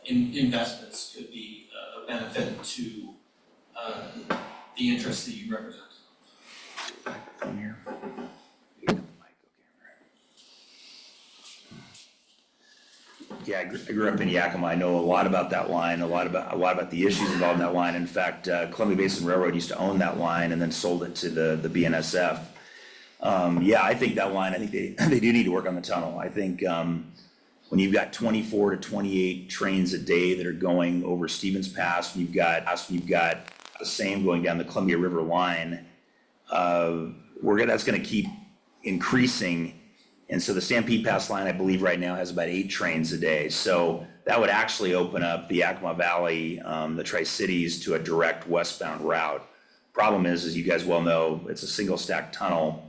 investments could be a benefit to the interests that you represent. Yeah, I grew up in Yakima. I know a lot about that line, a lot about the issues involved in that line. In fact, Columbia Basin Railroad used to own that line and then sold it to the BNSF. Yeah, I think that line, I think they do need to work on the tunnel. I think when you've got 24 to 28 trains a day that are going over Stevens Pass, you've got the same going down the Columbia River line, that's gonna keep increasing. And so the Stampede Pass line, I believe right now has about 8 trains a day. So that would actually open up the Yakima Valley, the Tri-Cities to a direct westbound route. Problem is, as you guys well know, it's a single stack tunnel.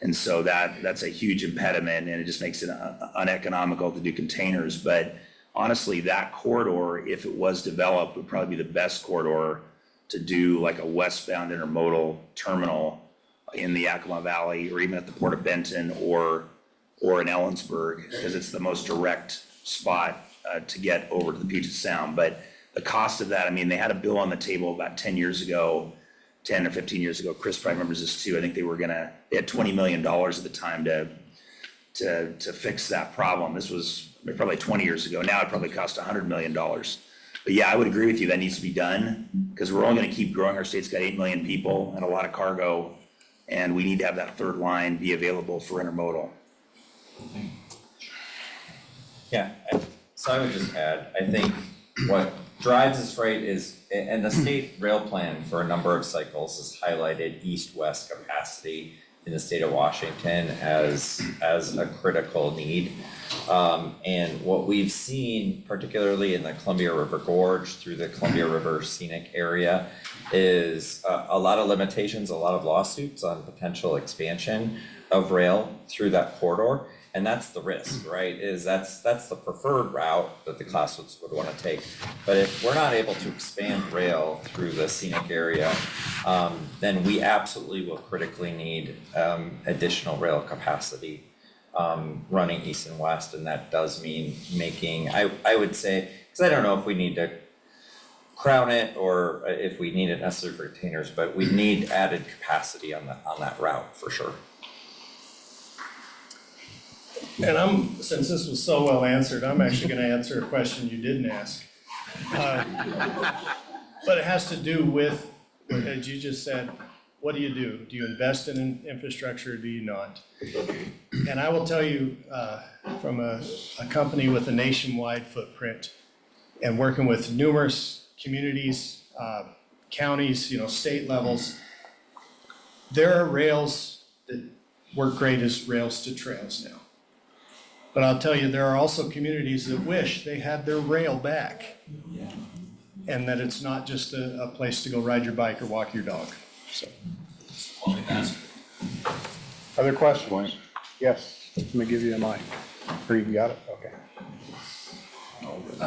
And so that's a huge impediment, and it just makes it uneconomical to do containers. But honestly, that corridor, if it was developed, would probably be the best corridor to do like a westbound intermodal terminal in the Yakima Valley, or even at the Port of Benton, or in Ellensburg, because it's the most direct spot to get over to the Puget Sound. But the cost of that, I mean, they had a bill on the table about 10 years ago, 10 or 15 years ago. Chris probably remembers this too. I think they had $20 million at the time to fix that problem. This was probably 20 years ago. Now it probably cost $100 million. But yeah, I would agree with you. That needs to be done, because we're only going to keep growing. Our state's got 8 million people and a lot of cargo, and we need to have that third line be available for intermodal. Yeah, so I would just add, I think what drives this rate is, and the state rail plan for a number of cycles has highlighted east-west capacity in the state of Washington as a critical need. And what we've seen, particularly in the Columbia River Gorge through the Columbia River Scenic Area, is a lot of limitations, a lot of lawsuits on potential expansion of rail through that corridor. And that's the risk, right? That's the preferred route that the class would want to take. But if we're not able to expand rail through the scenic area, then we absolutely will critically need additional rail capacity running east and west. And that does mean making, I would say, because I don't know if we need to crown it or if we need it necessarily for containers, but we need added capacity on that route for sure. And since this was so well answered, I'm actually gonna answer a question you didn't ask. But it has to do with, as you just said, what do you do? Do you invest in infrastructure or do you not? And I will tell you, from a company with a nationwide footprint and working with numerous communities, counties, state levels, there are rails that work great as rails to trails now. But I'll tell you, there are also communities that wish they had their rail back. And that it's not just a place to go ride your bike or walk your dog, so. Other questions? Yes, let me give you a mic. Or you got it? Okay.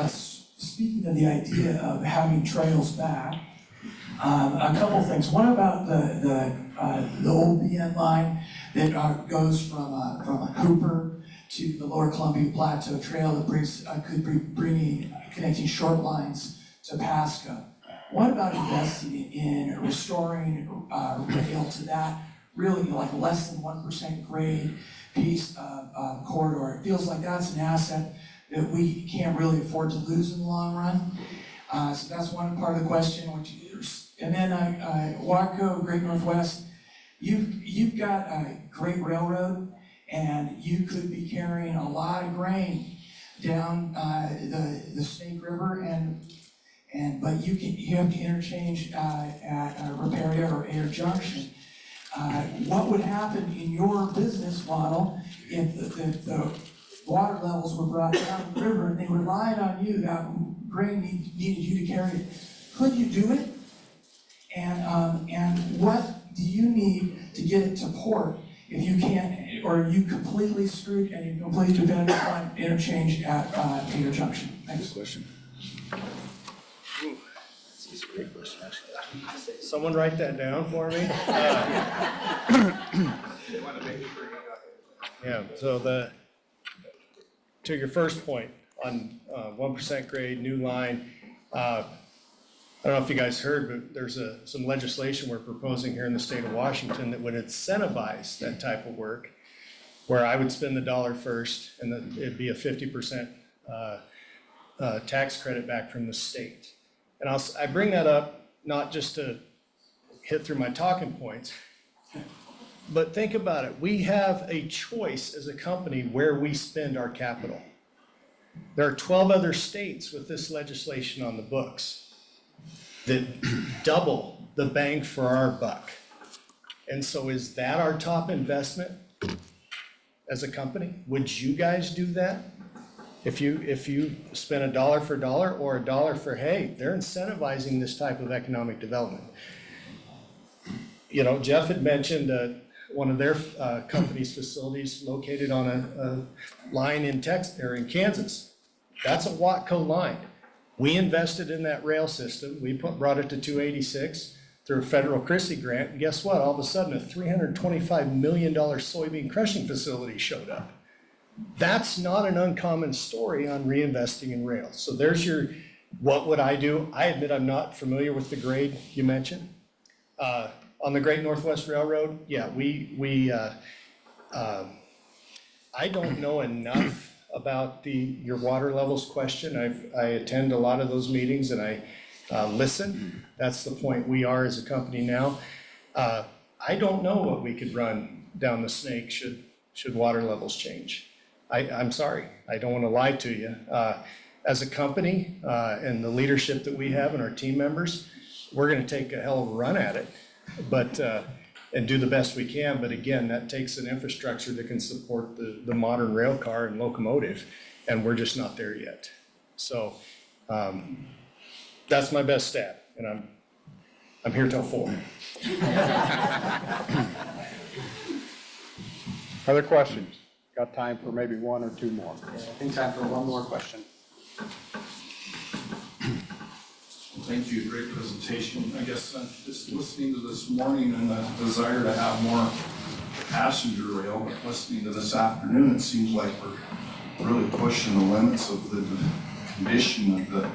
Speaking of the idea of having trails back, a couple of things. One about the old BN line that goes from Cooper to the Lower Columbia Plateau Trail that could be connecting short lines to Pasco. What about investing in restoring rail to that really like less than 1% grade piece of corridor? It feels like that's an asset that we can't really afford to lose in the long run. So that's one part of the question. And then Waco, Great Northwest, you've got a great railroad, and you could be carrying a lot of grain down the Snake River, but you have to interchange at Reparia or Air Junction. What would happen in your business model if the water levels were brought down the river and they relied on you, that grain needed you to carry it? Could you do it? And what do you need to get it to port if you can't, or are you completely screwed and you're completely dependent on interchange at Air Junction? Thanks. Good question. That's a great question, actually. Someone write that down for me. Yeah, so to your first point on 1% grade, new line, I don't know if you guys heard, but there's some legislation we're proposing here in the state of Washington that would incentivize that type of work, where I would spend the dollar first, and then it'd be a 50% tax credit back from the state. And I bring that up not just to hit through my talking points, but think about it. We have a choice as a company where we spend our capital. There are 12 other states with this legislation on the books that double the bang for our buck. And so is that our top investment as a company? Would you guys do that? If you spend a dollar for dollar or a dollar for, hey, they're incentivizing this type of economic development. You know, Jeff had mentioned one of their company's facilities located on a line in Kansas. That's a Watco line. We invested in that rail system. We brought it to 286 through a federal CRISI grant. And guess what? All of a sudden, a $325 million soybean crushing facility showed up. That's not an uncommon story on reinvesting in rail. So there's your, what would I do? I admit I'm not familiar with the grade you mentioned. On the Great Northwest Railroad, yeah, I don't know enough about your water levels question. I attend a lot of those meetings and I listen. That's the point we are as a company now. I don't know what we could run down the Snake should water levels change. I'm sorry, I don't want to lie to you. As a company and the leadership that we have and our team members, we're going to take a hell of a run at it, but and do the best we can. But again, that takes an infrastructure that can support the modern rail car and locomotive, and we're just not there yet. So that's my best stat, and I'm here till 4. Other questions? Got time for maybe one or two more. I think time for one more question. Thank you, great presentation. I guess just listening to this morning and the desire to have more passenger rail, but listening to this afternoon, it seems like we're really pushing the limits of the condition of the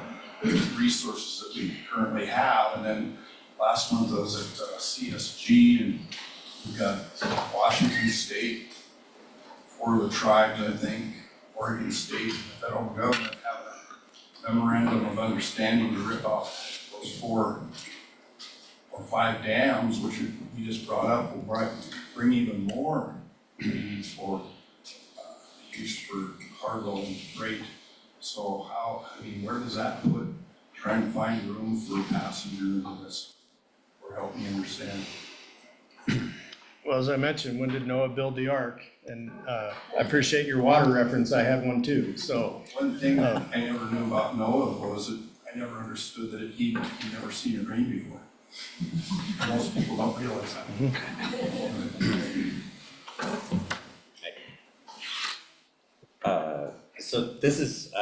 resources that we currently have. And then last month I was at CSG, and we got Washington State, 4 of the tribes, I think, Oregon State, and the federal government have a memorandum of understanding to rip off those 4 or 5 dams, which you just brought up, will bring even more needs for use for cargo and freight. So where does that put trying to find room for passenger into this? Or help me understand. Well, as I mentioned, when did Noah build the ark? And I appreciate your water reference. I have one too, so. One thing I never knew about Noah was that I never understood that he never seen it rain before. Most people don't realize that. So this is,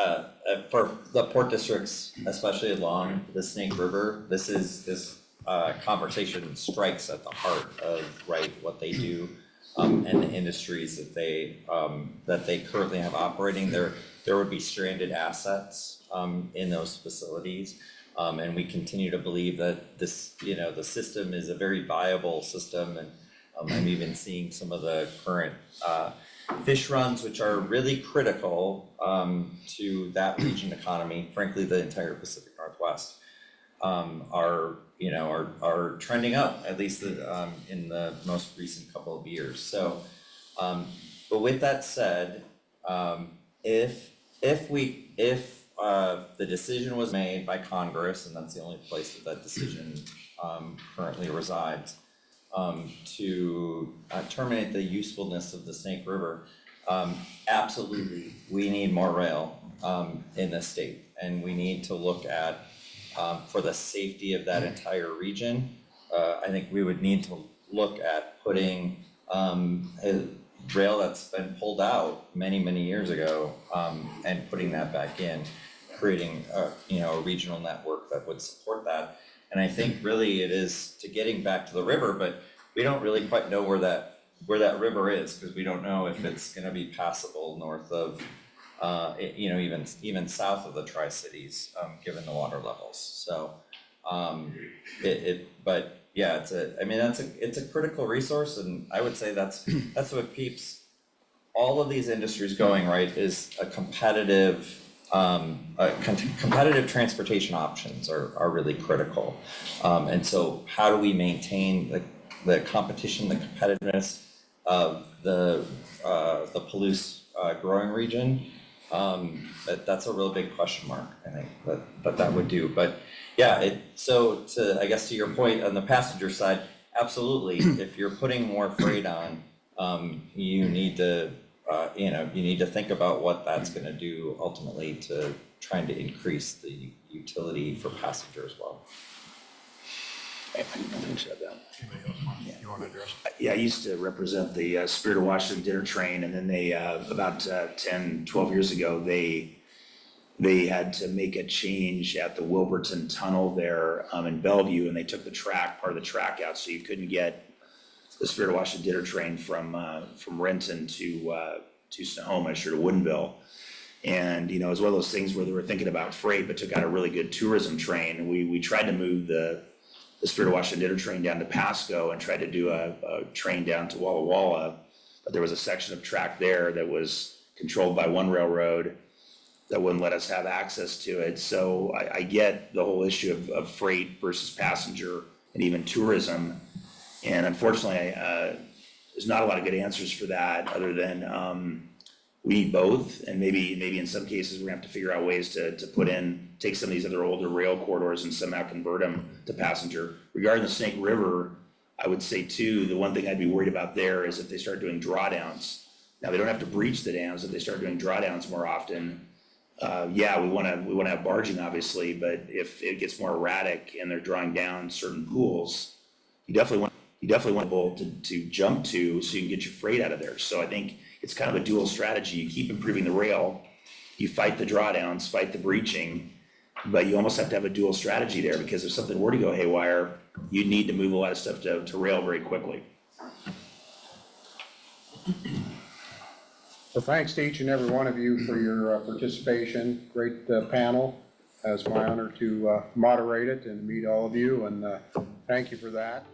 for the port districts, especially along the Snake River, this conversation strikes at the heart of, right, what they do, and the industries that they currently have operating. There would be stranded assets, in those facilities. And we continue to believe that this, the system is a very viable system, and I'm even seeing some of the current fish runs, which are really critical to that region economy, frankly, the entire Pacific Northwest, are trending up, at least in the most recent couple of years. So, but with that said, if the decision was made by Congress, and that's the only place that decision currently resides, to terminate the usefulness of the Snake River, absolutely, we need more rail in the state, and we need to look at, for the safety of that entire region, I think we would need to look at putting rail that's been pulled out many, many years ago, and putting that back in, creating a regional network that would support that. And I think really it is to getting back to the river, but we don't really quite know where that river is, because we don't know if it's gonna be passable north of, even south of the Tri-Cities, given the water levels. So, but yeah, it's a critical resource, and I would say that's what keeps all of these industries going, right, is a competitive transportation options are really critical. And so how do we maintain the competition, the competitiveness of the Palouse growing region? That's a real big question mark, I think, that would do. But yeah, I guess to your point on the passenger side, absolutely, if you're putting more freight on, you need to think about what that's gonna do ultimately to trying to increase the utility for passenger as well. Yeah, I used to represent the Spirit of Washington dinner train, and then they, about 10, 12 years ago, they had to make a change at the Wilburton Tunnel there in Bellevue, and they took part of the track out, so you couldn't get the Spirit of Washington dinner train from Renton to Snohomish or to Woodinville. And, it was one of those things where they were thinking about freight, but took out a really good tourism train. We tried to move the Spirit of Washington dinner train down to Pasco and tried to do a train down to Walla Walla, but there was a section of track there that was controlled by one railroad that wouldn't let us have access to it. So I get the whole issue of freight versus passenger and even tourism. And unfortunately, there's not a lot of good answers for that, other than we need both, and maybe in some cases, we're gonna have to figure out ways to take some of these other older rail corridors and somehow convert them to passenger. Regarding the Snake River, I would say too, the one thing I'd be worried about there is if they start doing drawdowns. Now, they don't have to breach the dams, if they start doing drawdowns more often, we wanna have barging, obviously, but if it gets more erratic and they're drawing down certain pools, you definitely want to jump to, so you can get your freight out of there. So I think it's kind of a dual strategy. You keep improving the rail, you fight the drawdowns, fight the breaching, but you almost have to have a dual strategy there, because if something were to go haywire, you need to move a lot of stuff to rail very quickly. Well, thanks to each and every one of you for your participation. Great panel. It's my honor to moderate it and meet all of you, and thank you for that.